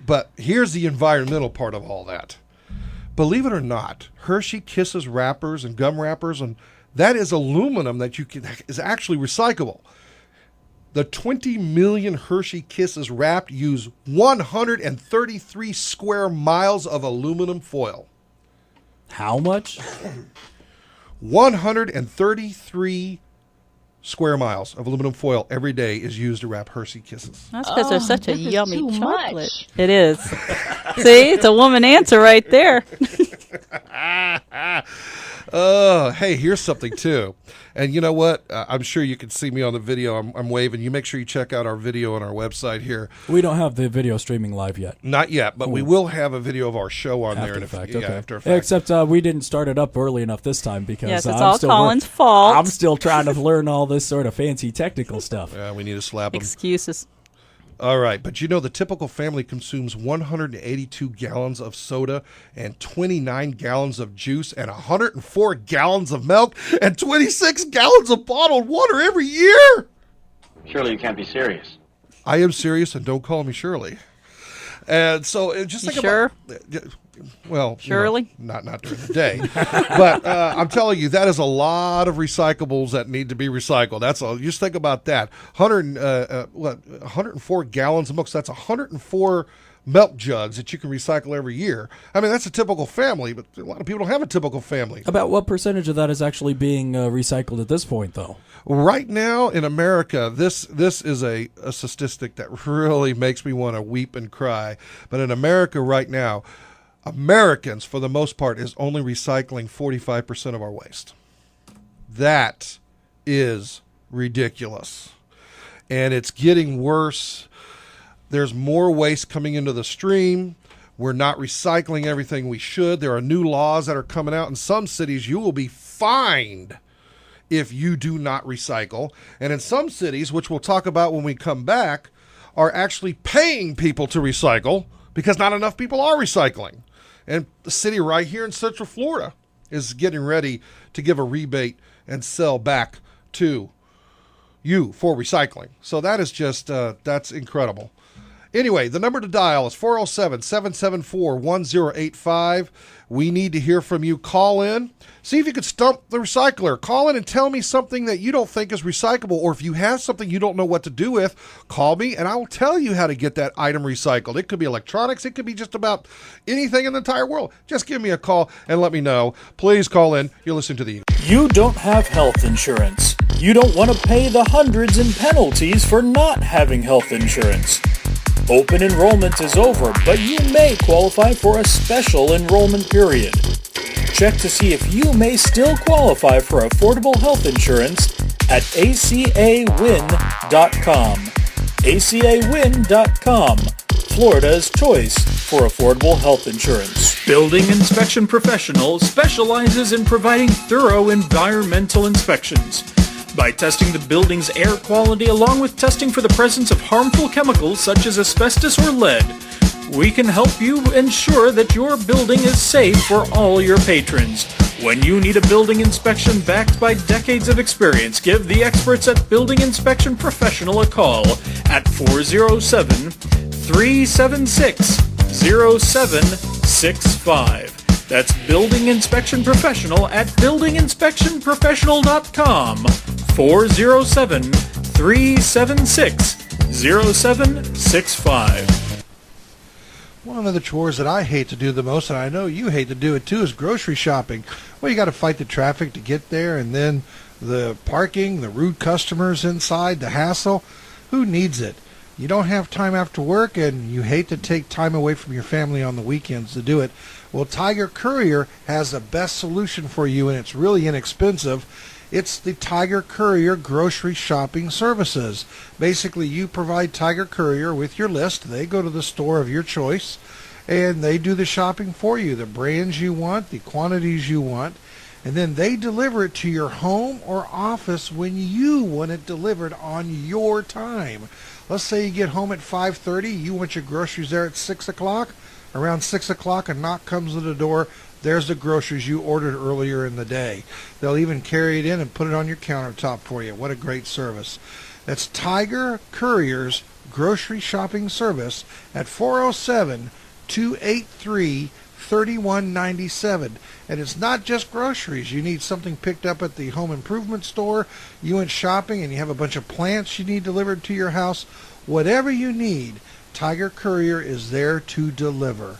Speaker 2: But here's the environmental part of all that. Believe it or not, Hershey Kisses wrappers and gum wrappers, and that is aluminum that is actually recyclable. The 20 million Hershey Kisses wrapped use 133 square miles of aluminum foil.
Speaker 4: How much?
Speaker 2: 133 square miles of aluminum foil every day is used to wrap Hershey Kisses.
Speaker 3: That's because they're such a yummy
Speaker 10: too
Speaker 3: chocolate.
Speaker 10: much.
Speaker 3: It is. See, it's a woman answer right there.
Speaker 2: Hey, here's something too. And you know what? I'm sure you can see me on the video. I'm waving. You make sure you check out our video on our website here.
Speaker 4: We don't have the video streaming live yet.
Speaker 2: Not yet, but we will have a video of our show on there.
Speaker 4: After
Speaker 2: After
Speaker 4: the
Speaker 2: effect.
Speaker 4: fact. Except we didn't start it up early enough this time because
Speaker 3: yes, it's all Colin's fault.
Speaker 4: I'm still trying to learn all this sort of fancy technical stuff.
Speaker 2: Yeah, we need to slap him.
Speaker 3: Excuses.
Speaker 2: All right, but you know the typical family consumes 182 gallons of soda and 29 gallons of juice and 104 gallons of milk and 26 gallons of bottled water every year.
Speaker 8: Surely you can't be serious.
Speaker 2: I am serious, and don't call me Shirley. And so just think about... Well,
Speaker 3: Shirley?
Speaker 2: Not during the day. But I'm telling you, that is a lot of recyclables that need to be recycled. That's all. Just think about that. 104 gallons of milk. So that's 104 milk jugs that you can recycle every year. I mean, that's a typical family, but a lot of people don't have a typical family.
Speaker 4: About what percentage of that is actually being recycled at this point, though?
Speaker 2: Right now in America, this is a statistic that really makes me want to weep and cry. But in America right now, Americans, for the most part, is only recycling 45% of our waste. That is ridiculous. And it's getting worse. There's more waste coming into the stream. We're not recycling everything we should. There are new laws that are coming out. In some cities, you will be fined if you do not recycle. And in some cities, which we'll talk about when we come back, are actually paying people to recycle because not enough people are recycling. And the city right here in Central Florida is getting ready to give a rebate and sell back to you for recycling. So that is just, that's incredible. Anyway, the number to dial is 407-774-1085. We need to hear from you. Call in. See if you could stump the recycler. Call in and tell me something that you don't think is recyclable, or if you have something you don't know what to do with, call me and I will tell you how to get that item recycled. It could be electronics. It could be just about anything in the entire world. Just give me a call and let me know. Please call in. You're listening to the...
Speaker 14: You don't have health insurance. You don't want to pay the hundreds in penalties for not having health insurance. Open enrollment is over, but you may qualify for a special enrollment period. Check to see if you may still qualify for affordable health insurance at acawin.com. acawin.com, Florida's choice for affordable health insurance.
Speaker 15: Building Inspection Professional specializes in providing thorough environmental inspections. By testing the building's air quality along with testing for the presence of harmful chemicals such as asbestos or lead, we can help you ensure that your building is safe for all your patrons. When you need a building inspection backed by decades of experience, give the experts at Building Inspection Professional a call at 407-376-0765. That's Building Inspection Professional at buildinginspectionprofessional.com. 407-376-0765.
Speaker 16: One of the chores that I hate to do the most, and I know you hate to do it too, is grocery shopping. Well, you got to fight the traffic to get there, and then the parking, the rude customers inside, the hassle. Who needs it? You don't have time after work, and you hate to take time away from your family on the weekends to do it. Well, Tiger Courier has the best solution for you, and it's really inexpensive. It's the Tiger Courier grocery shopping services. Basically, you provide Tiger Courier with your list. They go to the store of your choice, and they do the shopping for you, the brands you want, the quantities you want, and then they deliver it to your home or office when you want it delivered on your time. Let's say you get home at 5:30, you want your groceries there at 6 o'clock. Around 6 o'clock, a knock comes to the door. There's the groceries you ordered earlier in the day. They'll even carry it in and put it on your countertop for you. What a great service. That's Tiger Courier's grocery shopping service at 407-283-3197. And it's not just groceries. You need something picked up at the home improvement store. You went shopping and you have a bunch of plants you need delivered to your house. Whatever you need, Tiger Courier is there to deliver.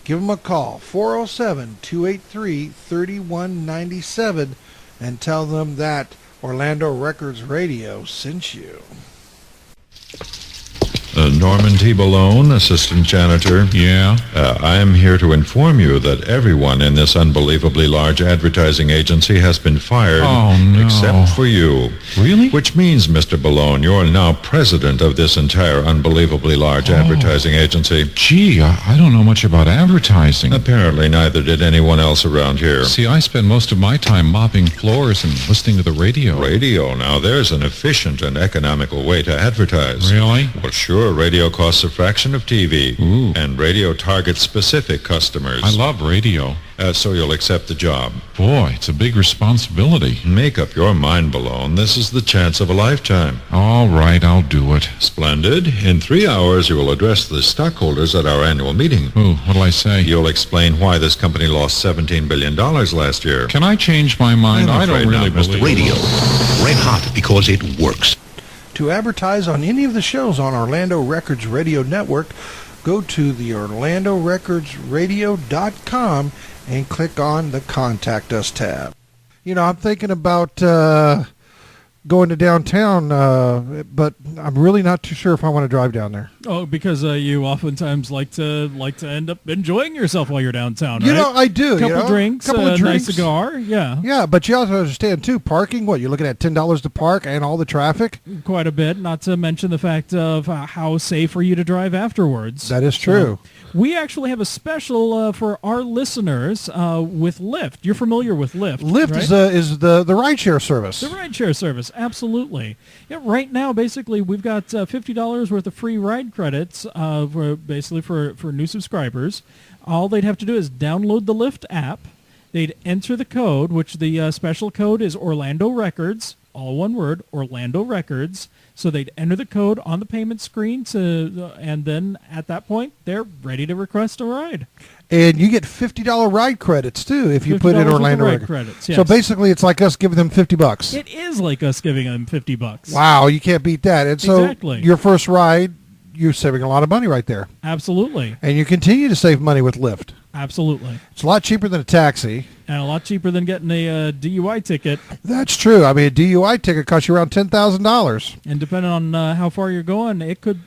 Speaker 16: Give them a call, 407-283-3197, and tell them that Orlando Records Radio sent you.
Speaker 17: Norman T. Balone, assistant janitor.
Speaker 18: Yeah?
Speaker 17: I am here to inform you that everyone in this unbelievably large advertising agency has been fired.
Speaker 18: Oh, no.
Speaker 17: Except for you.
Speaker 18: Really?
Speaker 17: Which means, Mr. Balone, you're now president of this entire unbelievably large advertising agency.
Speaker 18: Gee, I don't know much about advertising.
Speaker 17: Apparently neither did anyone else around here.
Speaker 18: See, I spend most of my time mopping floors and listening to the radio.
Speaker 17: Radio? Now, there's an efficient and economical way to advertise.
Speaker 18: Really?
Speaker 17: Well, sure. Radio costs a fraction of TV.
Speaker 18: Ooh.
Speaker 17: And radio targets specific customers.
Speaker 18: I love radio.
Speaker 17: So you'll accept the job.
Speaker 18: Boy, it's a big responsibility.
Speaker 17: Make up your mind, Balone. This is the chance of a lifetime.
Speaker 18: All right, I'll do it.
Speaker 17: Splendid. In 3 hours, you will address the stockholders at our annual meeting.
Speaker 18: Ooh, what'll I say?
Speaker 17: You'll explain why this company lost $17 billion last year.
Speaker 18: Can I change my mind? I don't really believe
Speaker 19: Radio. Red hot because it works.
Speaker 16: To advertise on any of the shows on Orlando Records Radio Network, go to the OrlandoRecordsRadio.com and click on the Contact Us tab. You know, I'm thinking about going to downtown, but I'm really not too sure if I want to drive down there.
Speaker 20: Oh, because you oftentimes like to end up enjoying yourself while you're downtown, right?
Speaker 16: You know, I do.
Speaker 20: Couple drinks, nice cigar, yeah.
Speaker 16: Yeah, but you also understand, too, parking, what, you're looking at $10 to park and all the traffic?
Speaker 20: Quite a bit, not to mention the fact of how safe are you to drive afterwards.
Speaker 16: That is true.
Speaker 20: We actually have a special for our listeners with Lyft. You're familiar with Lyft,
Speaker 16: Lyft
Speaker 20: right?
Speaker 16: is the rideshare service.
Speaker 20: The rideshare service, absolutely. Yeah, right now, basically, we've got $50 worth of free ride credits for new subscribers. All they'd have to do is download the Lyft app, They'd enter the code, which the special code is Orlando Records, all one word, Orlando Records. So they'd enter the code on the payment screen, and then at that point, they're ready to request a ride.
Speaker 16: And you get $50 ride credits, too, if you put in Orlando
Speaker 20: ride
Speaker 16: Records.
Speaker 20: credits, yes.
Speaker 16: So basically, it's like us giving them $50.
Speaker 20: It is like us giving them $50.
Speaker 16: Wow, you can't beat that. And so
Speaker 20: Exactly.
Speaker 16: your first ride, you're saving a lot of money right there.
Speaker 20: Absolutely.
Speaker 16: And you continue to save money with Lyft.
Speaker 20: Absolutely.
Speaker 16: It's a lot cheaper than a taxi.
Speaker 20: And a lot cheaper than getting a DUI ticket.
Speaker 16: That's true. I mean, a DUI ticket costs you around $10,000.
Speaker 20: And depending on how far you're going, it could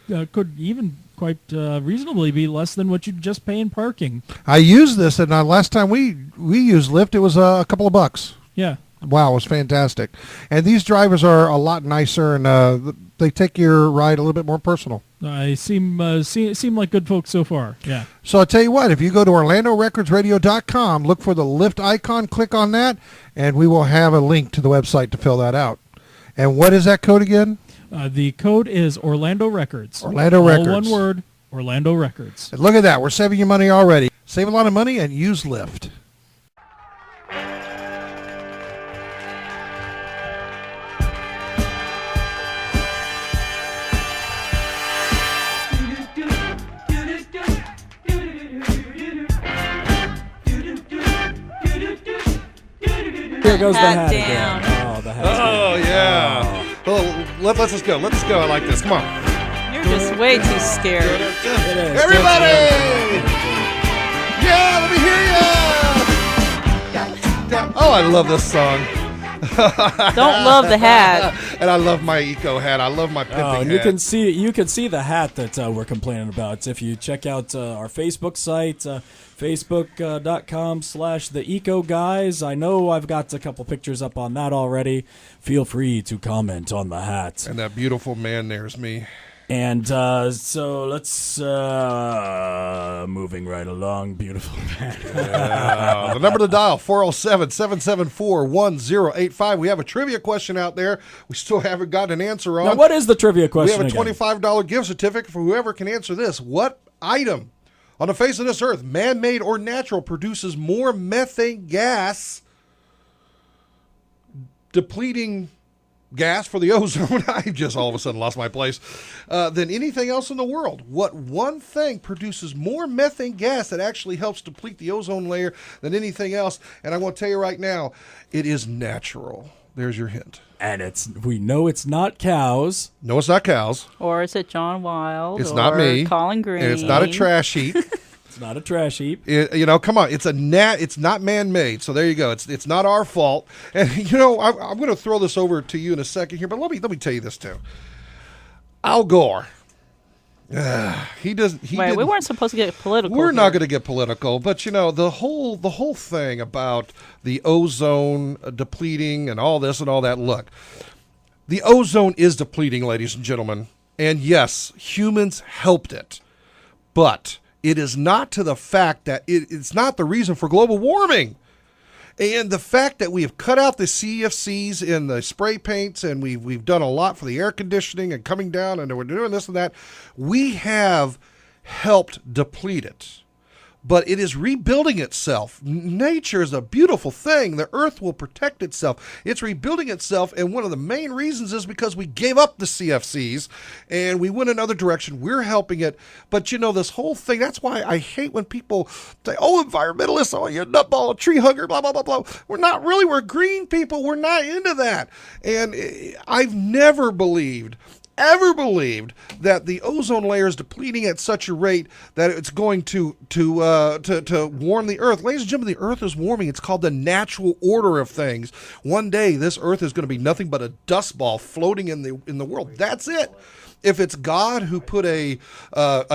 Speaker 20: even quite reasonably be less than what you'd just pay in parking.
Speaker 16: I used this, and last time we used Lyft, it was a couple of bucks.
Speaker 20: Yeah.
Speaker 16: Wow, it was fantastic. And these drivers are a lot nicer, and they take your ride a little bit more personal.
Speaker 20: Seem like good folks so far. Yeah.
Speaker 16: So I'll tell you what, if you go to OrlandoRecordsRadio.com, look for the Lyft icon, click on that, and we will have a link to the website to fill that out. And what is that code again?
Speaker 20: The code is Orlando Records.
Speaker 16: Orlando
Speaker 20: all
Speaker 16: Records.
Speaker 20: one word, Orlando Records.
Speaker 16: And look at that. We're saving you money already. Save a lot of money and use Lyft.
Speaker 4: Here goes the hat
Speaker 3: down.
Speaker 4: again. Oh, the hat's
Speaker 2: Oh, yeah. Oh, let's just go. Let's go. I like this. Come on.
Speaker 3: You're just way too scared.
Speaker 4: It is.
Speaker 2: Everybody! Yeah, let me hear you! Oh, I love this song.
Speaker 3: Don't love the hat.
Speaker 2: And I love my eco hat. I love my pimping
Speaker 4: Oh, and
Speaker 2: hat.
Speaker 4: you can see the hat that we're complaining about. If you check out our Facebook site, facebook.com/the-eco-guys. I know I've got a couple pictures up on that already. Feel free to comment on the hat.
Speaker 2: And that beautiful man there's me.
Speaker 4: And so let's moving right along. Beautiful man.
Speaker 2: The number to dial, 407-774-1085. We have a trivia question out there. We still haven't got an answer on.
Speaker 4: Now, what is the trivia question?
Speaker 2: We have a
Speaker 4: again?
Speaker 2: $25 gift certificate for whoever can answer this. What item on the face of this earth, man-made or natural, produces more methane gas, depleting gas for the ozone? I just all of a sudden lost my place. Than anything else in the world. What one thing produces more methane gas that actually helps deplete the ozone layer than anything else? And I want to tell you right now, it is natural. There's your hint.
Speaker 4: And we know it's not cows.
Speaker 2: No, it's not cows.
Speaker 3: Or is it John Wild?
Speaker 2: It's
Speaker 3: or
Speaker 2: not me.
Speaker 3: Colin Green.
Speaker 2: And it's not a trash heap.
Speaker 4: It's not a trash heap.
Speaker 2: Come on. It's not man-made. So there you go. It's not our fault. And I'm going to throw this over to you in a second here, but let me tell you this too. Al Gore. We
Speaker 3: weren't supposed to get political.
Speaker 2: We're not going to get political, but the whole thing about the ozone depleting and all this and all that. Look, the ozone is depleting, ladies and gentlemen, and yes, humans helped it, but it is not to the fact that it's not the reason for global warming. And the fact that we have cut out the CFCs in the spray paints, and we've done a lot for the air conditioning and coming down, and we're doing this and that, we have helped deplete it. But it is rebuilding itself. Nature is a beautiful thing. The earth will protect itself. It's rebuilding itself, and one of the main reasons is because we gave up the CFCs and we went another direction. We're helping it. But this whole thing, that's why I hate when people say, oh, environmentalists, oh, you nutball, a tree hugger, blah, blah, blah, blah. We're not really. We're green people. We're not into that. And I've never ever believed that the ozone layer is depleting at such a rate that it's going to warm the earth. Ladies and gentlemen, the earth is warming. It's called the natural order of things. One day, this earth is going to be nothing but a dust ball floating in the world. That's it. If it's God who put a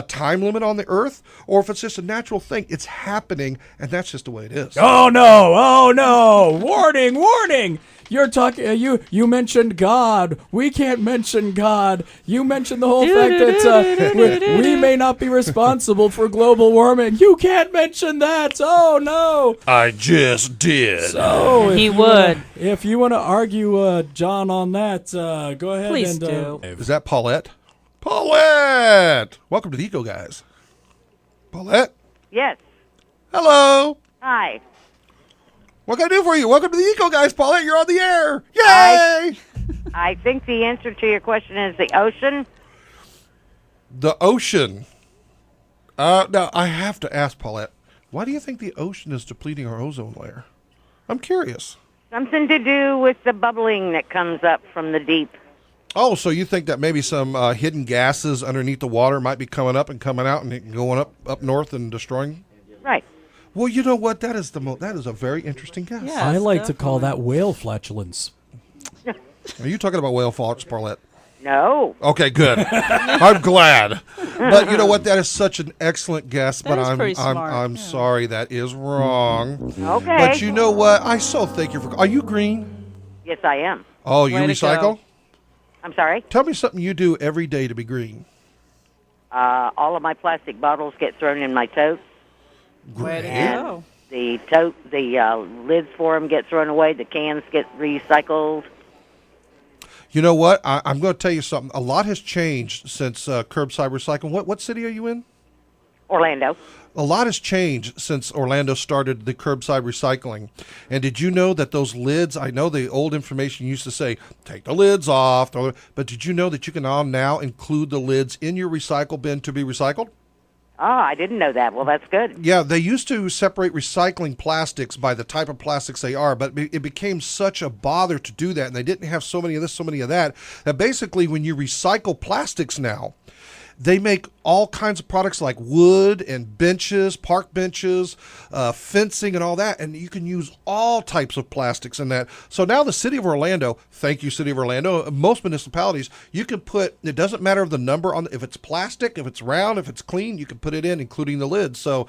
Speaker 2: time limit on the earth, or if it's just a natural thing, it's happening, and that's just the way it is.
Speaker 4: Oh no! Warning! You're talking. You mentioned God. We can't mention God. You mentioned the whole fact that we may not be responsible for global warming. You can't mention that. Oh no!
Speaker 2: I just did.
Speaker 4: So
Speaker 3: he would.
Speaker 4: If you want to argue, John, on that, go ahead.
Speaker 3: Please
Speaker 4: do.
Speaker 2: Is that Paulette? Paulette! Welcome to the Eco Guys. Paulette?
Speaker 13: Yes.
Speaker 2: Hello.
Speaker 13: Hi.
Speaker 2: What can I do for you? Welcome to the Eco Guys, Paulette. You're on the air. Yay!
Speaker 13: I think the answer to your question is the ocean.
Speaker 2: The ocean. Now, I have to ask, Paulette, why do you think the ocean is depleting our ozone layer? I'm curious.
Speaker 13: Something to do with the bubbling that comes up from the deep.
Speaker 2: Oh, so you think that maybe some hidden gases underneath the water might be coming up and coming out and going up north and destroying?
Speaker 13: Right.
Speaker 2: Well, you know what? That is a very interesting guess.
Speaker 3: Yes,
Speaker 4: I like to
Speaker 3: definitely.
Speaker 4: call that whale flatulence.
Speaker 2: Are you talking about whale farts, Paulette?
Speaker 13: No.
Speaker 2: Okay, good. I'm glad. But you know what? That is such an excellent guess. But
Speaker 3: That is
Speaker 2: I'm
Speaker 3: pretty smart,
Speaker 2: I'm
Speaker 3: yeah.
Speaker 2: sorry, that is wrong.
Speaker 13: Okay.
Speaker 2: But you know what? I so thank you for. Are you green?
Speaker 13: Yes, I am.
Speaker 2: Oh, you
Speaker 3: Way to
Speaker 2: recycle?
Speaker 3: go.
Speaker 13: I'm sorry?
Speaker 2: Tell me something you do every day to be green.
Speaker 13: All of my plastic bottles get thrown in my tote.
Speaker 3: Way to
Speaker 13: And
Speaker 3: go.
Speaker 13: the tote, the lids for them get thrown away. The cans get recycled.
Speaker 2: You know what? I'm going to tell you something. A lot has changed since curbside recycling. What city are you in?
Speaker 13: Orlando.
Speaker 2: A lot has changed since Orlando started the curbside recycling. And did you know that those lids, I know the old information used to say, take the lids off, but did you know that you can now include the lids in your recycle bin to be recycled?
Speaker 13: Oh, I didn't know that. Well, that's good.
Speaker 2: Yeah, they used to separate recycling plastics by the type of plastics they are, but it became such a bother to do that, and they didn't have so many of this, so many of that basically when you recycle plastics now, they make all kinds of products like wood and benches, park benches, fencing and all that, and you can use all types of plastics in that. So now the City of Orlando, thank you City of Orlando, most municipalities, you can put, it doesn't matter of the number on, if it's plastic, if it's round, if it's clean, you can put it in, including the lid. So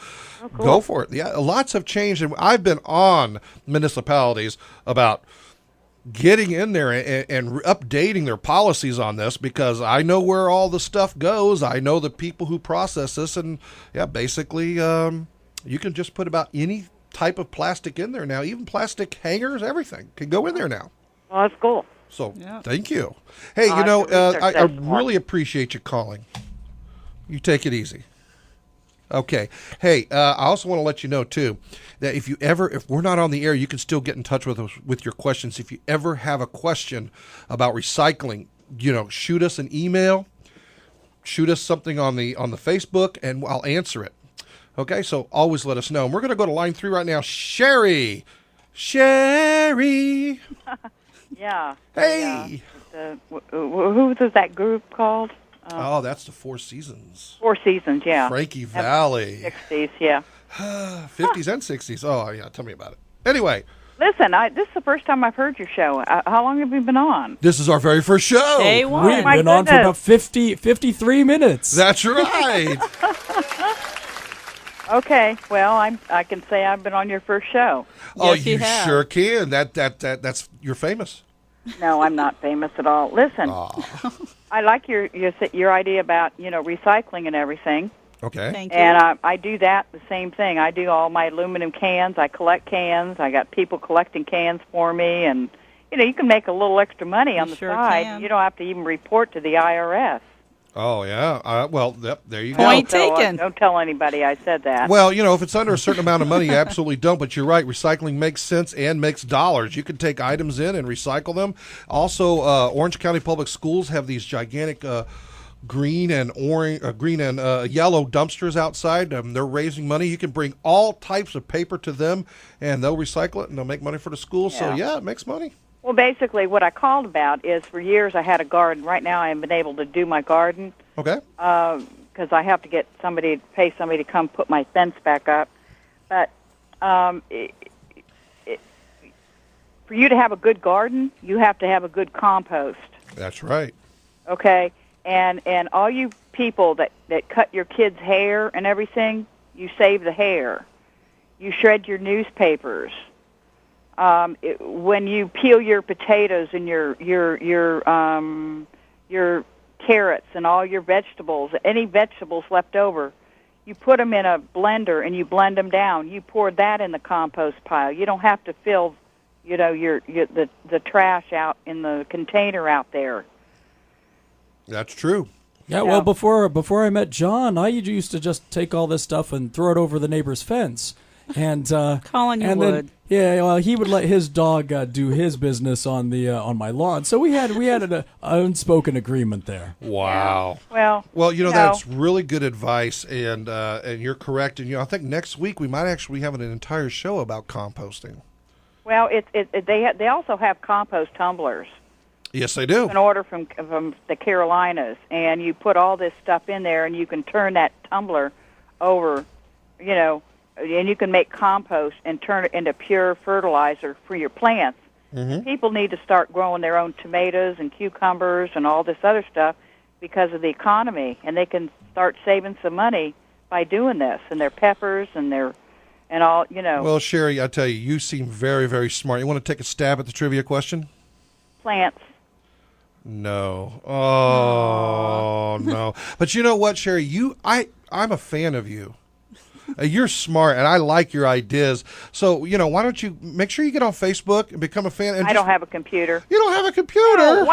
Speaker 2: go for it. Yeah, lots have changed, and I've been on municipalities about getting in there and updating their policies on this because I know where all the stuff goes. I know the people who process this, and yeah, basically you can just put about any type of plastic in there now. Even plastic hangers, everything can go in there now.
Speaker 13: Well, that's cool.
Speaker 2: So thank you. Hey, you know, I really appreciate you calling. You take it easy. Okay. Hey, I also want to let you know, too, that if we're not on the air, you can still get in touch with us with your questions. If you ever have a question about recycling, shoot us an email, shoot us something on the Facebook, and I'll answer it. Okay, so always let us know. And we're going to go to line 3 right now. Sherry.
Speaker 9: Yeah.
Speaker 2: Hey.
Speaker 9: Who was that group called?
Speaker 2: That's the Four Seasons.
Speaker 9: Four Seasons, yeah.
Speaker 2: Frankie Valley.
Speaker 9: 60s, yeah.
Speaker 2: 50s and 60s. Oh, yeah. Tell me about it. Anyway.
Speaker 9: Listen, this is the first time I've heard your show. How long have you been on?
Speaker 2: This is our very first show.
Speaker 3: Day one.
Speaker 4: We've been on for about 53 minutes.
Speaker 2: That's right.
Speaker 9: Okay, well, I can say I've been on your first show.
Speaker 2: Oh,
Speaker 3: Yes, you have.
Speaker 2: sure can. That's you're famous.
Speaker 9: No, I'm not famous at all. Listen, I like your idea about recycling and everything.
Speaker 2: Okay.
Speaker 3: Thank you.
Speaker 9: And I do that, the same thing. I do all my aluminum cans. I collect cans. I got people collecting cans for me. And, you can make a little extra money on the
Speaker 3: sure
Speaker 9: side.
Speaker 3: can.
Speaker 9: You don't have to even report to the IRS.
Speaker 2: Oh, yeah. Well, there you
Speaker 3: Point
Speaker 2: go.
Speaker 3: taken.
Speaker 9: Don't tell anybody I said that.
Speaker 2: Well, if it's under a certain amount of money, you absolutely don't. But you're right. Recycling makes sense and makes dollars. You can take items in and recycle them. Also, Orange County Public Schools have these gigantic green and yellow dumpsters outside. They're raising money. You can bring all types of paper to them, and they'll recycle it, and they'll make money for the school.
Speaker 9: Yeah.
Speaker 2: So, yeah, it makes money.
Speaker 9: Well, basically, what I called about is for years I had a garden. Right now I haven't been able to do my garden.
Speaker 2: Okay.
Speaker 9: Because I have to pay somebody to come put my fence back up. But for you to have a good garden, you have to have a good compost.
Speaker 2: That's right.
Speaker 9: Okay? And all you people that cut your kids' hair and everything, you save the hair. You shred your newspapers. When you peel your potatoes and your carrots and all your vegetables, any vegetables left over, you put them in a blender and you blend them down. You pour that in the compost pile. You don't have to fill, the trash out in the container out there.
Speaker 2: That's true.
Speaker 4: Yeah, well, before I met John, I used to just take all this stuff and throw it over the neighbor's fence. And
Speaker 3: Colin, you
Speaker 4: and
Speaker 3: would.
Speaker 4: then Yeah, well, he would let his dog do his business on my lawn. So we had an unspoken agreement there.
Speaker 2: Wow.
Speaker 9: Well,
Speaker 2: that's really good advice, and you're correct. And I think next week we might actually have an entire show about composting.
Speaker 9: Well, they also have compost tumblers.
Speaker 2: Yes, they do.
Speaker 9: An order from the Carolinas, and you put all this stuff in there, and you can turn that tumbler over, and you can make compost and turn it into pure fertilizer for your plants.
Speaker 2: Mm-hmm.
Speaker 9: People need to start growing their own tomatoes and cucumbers and all this other stuff because of the economy, and they can start saving some money by doing this, and their peppers and all.
Speaker 2: Well, Sherry, I tell you, you seem very, very smart. You want to take a stab at the trivia question?
Speaker 9: Plants.
Speaker 2: No. Oh, no. But you know what, Sherry? I'm a fan of you. You're smart, and I like your ideas. So, why don't you make sure you get on Facebook and become a fan? And
Speaker 9: I don't have a computer.
Speaker 2: You don't have a computer?
Speaker 9: No,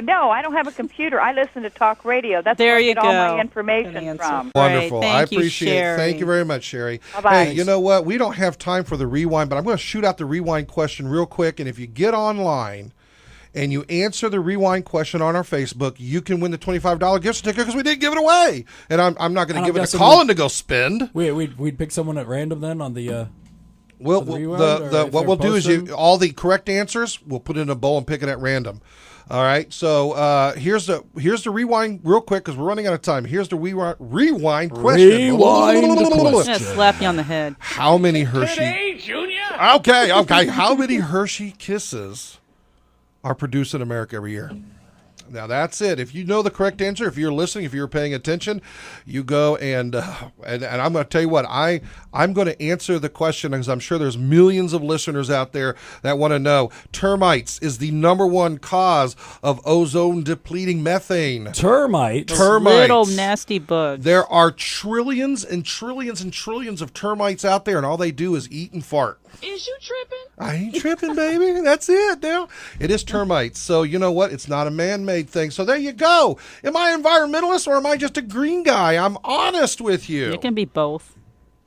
Speaker 9: no, I don't have a computer. I listen to talk radio. That's where I get all my information from.
Speaker 2: Wonderful.
Speaker 3: Right.
Speaker 2: I appreciate it. Thank you very much, Sherry.
Speaker 9: Bye-bye.
Speaker 2: Hey, you know what? We don't have time for the rewind, but I'm going to shoot out the rewind question real quick, and if you get online and you answer the rewind question on our Facebook, you can win the $25 gift certificate because we didn't give it away. And I'm not going to give it to Colin to go spend.
Speaker 4: We'd pick someone at random then on the.
Speaker 2: What we'll do is all the correct answers we'll put in a bowl and pick it at random. All right. So here's the rewind real quick because we're running out of time. Here's the rewind question.
Speaker 3: I'm gonna slap you on the head.
Speaker 2: How many Hershey? Okay. How many Hershey Kisses are produced in America every year? Now that's it. If you know the correct answer, if you're listening, if you're paying attention, you go and I'm going to tell you what, I'm going to answer the question because I'm sure there's millions of listeners out there that want to know. Termites is the #1 cause of ozone depleting methane.
Speaker 4: Termites?
Speaker 3: Little nasty bugs.
Speaker 2: There are trillions and trillions and trillions of termites out there, and all they do is eat and fart.
Speaker 6: Is you tripping?
Speaker 2: I ain't tripping, baby. That's it now. It is termites. So you know what? It's not a man-made thing. So there you go. Am I an environmentalist or am I just a green guy? I'm honest with you.
Speaker 3: It can be both.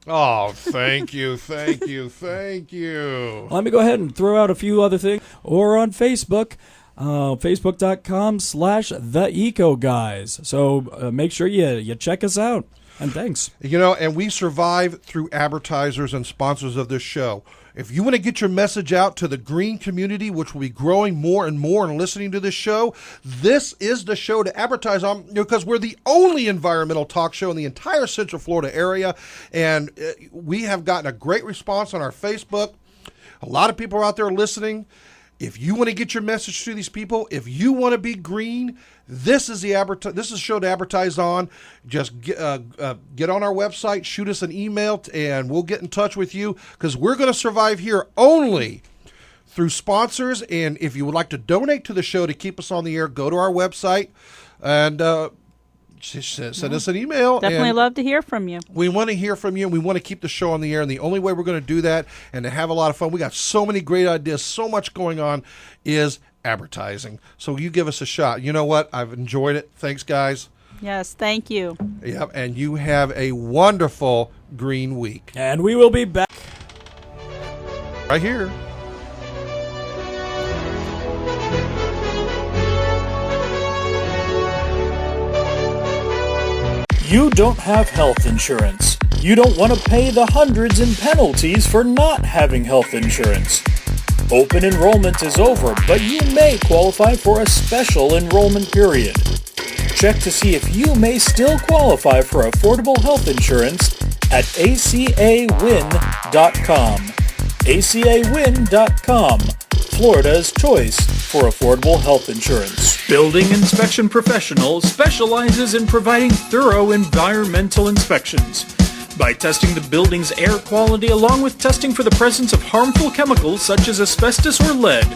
Speaker 2: Oh, thank you, thank you, thank you.
Speaker 4: Let me go ahead and throw out a few other things. Or on Facebook, facebook.com/theecoguys. So make sure you check us out. And thanks.
Speaker 2: And we survive through advertisers and sponsors of this show. If you want to get your message out to the green community, which will be growing more and more and listening to this show, this is the show to advertise on because we're the only environmental talk show in the entire Central Florida area. And we have gotten a great response on our Facebook. A lot of people are out there listening. If you want to get your message to these people, if you want to be green, this is the show to advertise on. Just get on our website, shoot us an email, and we'll get in touch with you because we're going to survive here only through sponsors. And if you would like to donate to the show to keep us on the air, go to our website and send us an email.
Speaker 3: Definitely love to hear from you.
Speaker 2: We want to hear from you, and we want to keep the show on the air. And the only way we're going to do that and to have a lot of fun, we got so many great ideas, so much going on, is advertising. So you give us a shot. You know what? I've enjoyed it. Thanks, guys.
Speaker 3: Yes, thank you.
Speaker 2: Yep, and you have a wonderful green week.
Speaker 4: And we will be back
Speaker 2: right here.
Speaker 14: You don't have health insurance. You don't want to pay the hundreds in penalties for not having health insurance. Open enrollment is over, but you may qualify for a special enrollment period. Check to see if you may still qualify for affordable health insurance at acawin.com. acawin.com, Florida's choice for affordable health insurance.
Speaker 15: Building Inspection Professional specializes in providing thorough environmental inspections. By testing the building's air quality along with testing for the presence of harmful chemicals such as asbestos or lead,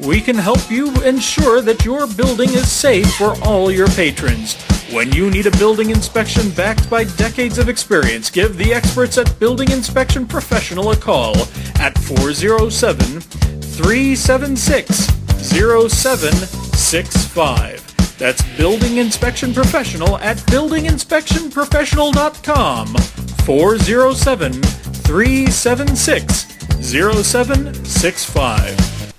Speaker 15: we can help you ensure that your building is safe for all your patrons. When you need a building inspection backed by decades of experience, give the experts at Building Inspection Professional a call at 407-376-0765. That's Building Inspection Professional at buildinginspectionprofessional.com. 407-376-0765. 0765.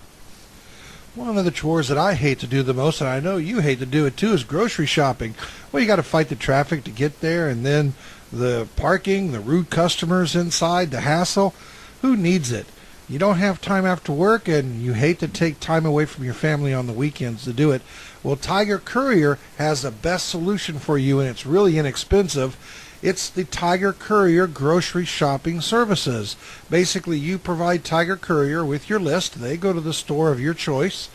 Speaker 16: One of the chores that I hate to do the most, and I know you hate to do it too, is grocery shopping. Well, you got to fight the traffic to get there, and then the parking, the rude customers inside, the hassle. Who needs it? You don't have time after work, and you hate to take time away from your family on the weekends to do it. Well, Tiger Courier has the best solution for you, and it's really inexpensive. It's the Tiger Courier grocery shopping services. Basically, you provide Tiger Courier with your list. They go to the store of your choice,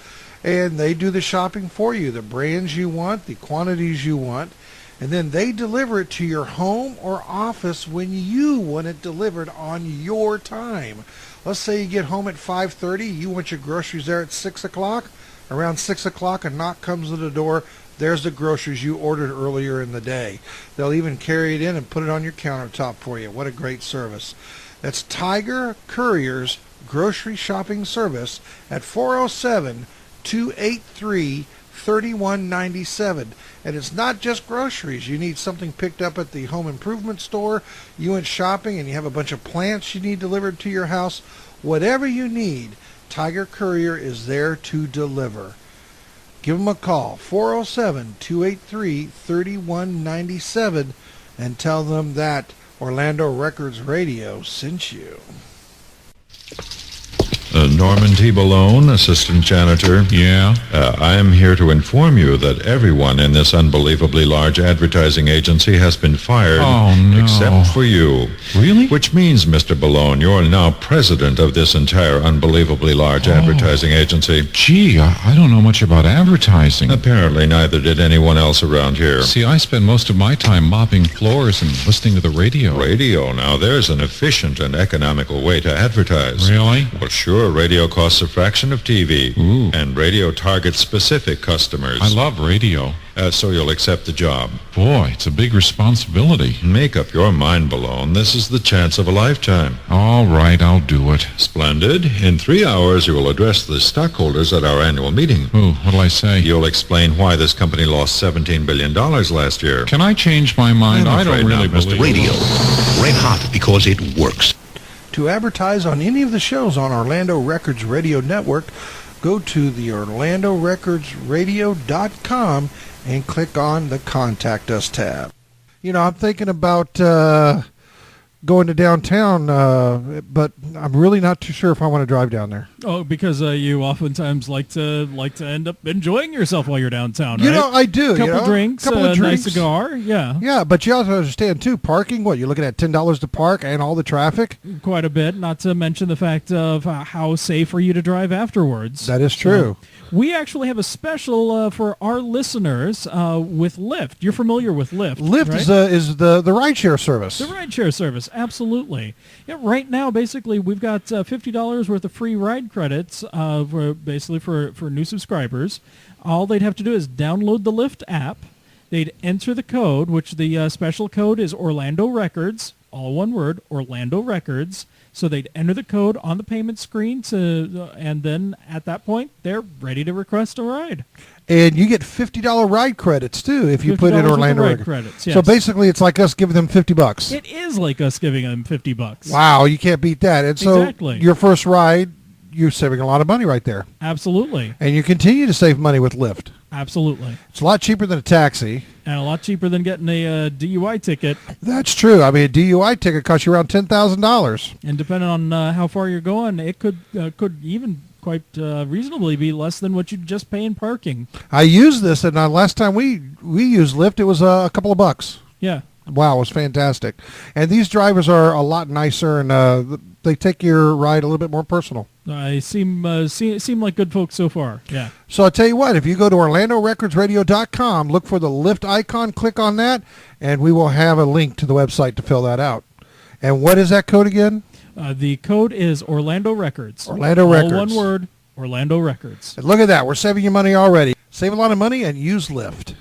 Speaker 16: and they do the shopping for you, the brands you want, the quantities you want, and then they deliver it to your home or office when you want it delivered on your time. Let's say you get home at 5:30, you want your groceries there at 6 o'clock. Around 6 o'clock, a knock comes to the door. There's the groceries you ordered earlier in the day. They'll even carry it in and put it on your countertop for you. What a great service. That's Tiger Courier's grocery shopping service at 407-283-3197. And it's not just groceries. You need something picked up at the home improvement store. You went shopping and you have a bunch of plants you need delivered to your house. Whatever you need, Tiger Courier is there to deliver. Give them a call, 407-283-3197, and tell them that Orlando Records Radio sent you.
Speaker 17: Norman T. Balone, assistant janitor.
Speaker 18: Yeah?
Speaker 17: I am here to inform you that everyone in this unbelievably large advertising agency has been fired.
Speaker 18: Oh, no.
Speaker 17: Except for you.
Speaker 18: Really?
Speaker 17: Which means, Mr. Balone, you're now president of this entire unbelievably large advertising agency.
Speaker 18: Gee, I don't know much about advertising.
Speaker 17: Apparently neither did anyone else around here.
Speaker 18: See, I spend most of my time mopping floors and listening to the radio.
Speaker 17: Radio, now there's an efficient and economical way to advertise.
Speaker 18: Really?
Speaker 17: Well, sure. Radio costs a fraction of TV.
Speaker 18: Ooh.
Speaker 17: And radio targets specific customers.
Speaker 18: I love radio.
Speaker 17: So you'll accept the job.
Speaker 18: Boy, it's a big responsibility.
Speaker 17: Make up your mind, Balone. This is the chance of a lifetime.
Speaker 18: All right, I'll do it.
Speaker 17: Splendid. In 3 hours, you will address the stockholders at our annual meeting.
Speaker 18: Ooh, what'll I say?
Speaker 17: You'll explain why this company lost $17 billion last year.
Speaker 18: Can I change my mind? I don't really believe
Speaker 19: Radio. Red hot because it works.
Speaker 16: To advertise on any of the shows on Orlando Records Radio Network, go to the OrlandoRecordsRadio.com and click on the Contact Us tab. You know, I'm thinking about going to downtown, but I'm really not too sure if I want to drive down there.
Speaker 20: Oh, because you oftentimes like to end up enjoying yourself while you're downtown, right?
Speaker 16: You know, I do.
Speaker 20: Couple drinks, nice cigar, yeah.
Speaker 16: Yeah, but you also understand, too, parking, what, you're looking at $10 to park and all the traffic?
Speaker 20: Quite a bit, not to mention the fact of how safe are you to drive afterwards.
Speaker 16: That is true.
Speaker 20: We actually have a special for our listeners with Lyft. You're familiar with Lyft,
Speaker 16: Lyft,
Speaker 20: right?
Speaker 16: is the rideshare service.
Speaker 20: The rideshare service, absolutely. Yeah, right now, basically, we've got $50 worth of free ride credits for new subscribers. All they'd have to do is download the Lyft app. They'd enter the code, which the special code is Orlando Records, all one word, Orlando Records. So they'd enter the code on the payment screen, and then at that point, they're ready to request a ride.
Speaker 16: And you get $50 ride credits, too, if you put in Orlando
Speaker 20: ride credits. Yes.
Speaker 16: So basically, it's like us giving them $50.
Speaker 20: It is like us giving them $50.
Speaker 16: Wow, you can't beat that. And so
Speaker 20: exactly.
Speaker 16: Your first ride, you're saving a lot of money right there.
Speaker 20: Absolutely.
Speaker 16: And you continue to save money with Lyft.
Speaker 20: Absolutely.
Speaker 16: It's a lot cheaper than a taxi.
Speaker 20: And a lot cheaper than getting a DUI ticket.
Speaker 16: That's true. I mean, a DUI ticket costs you around $10,000.
Speaker 20: And depending on how far you're going, it could even quite reasonably be less than what you'd just pay in parking.
Speaker 16: I used this, and last time we used Lyft, it was a couple of bucks.
Speaker 20: Yeah.
Speaker 16: Wow, it was fantastic. And these drivers are a lot nicer, and they take your ride a little bit more personal.
Speaker 20: I seem like good folks so far. Yeah.
Speaker 16: So I'll tell you what, if you go to OrlandoRecordsRadio.com, look for the Lyft icon, click on that, and we will have a link to the website to fill that out. And what is that code again?
Speaker 20: The code is Orlando Records.
Speaker 16: Orlando Records.
Speaker 20: All one word, Orlando Records.
Speaker 16: And look at that. We're saving you money already. Save a lot of money and use Lyft.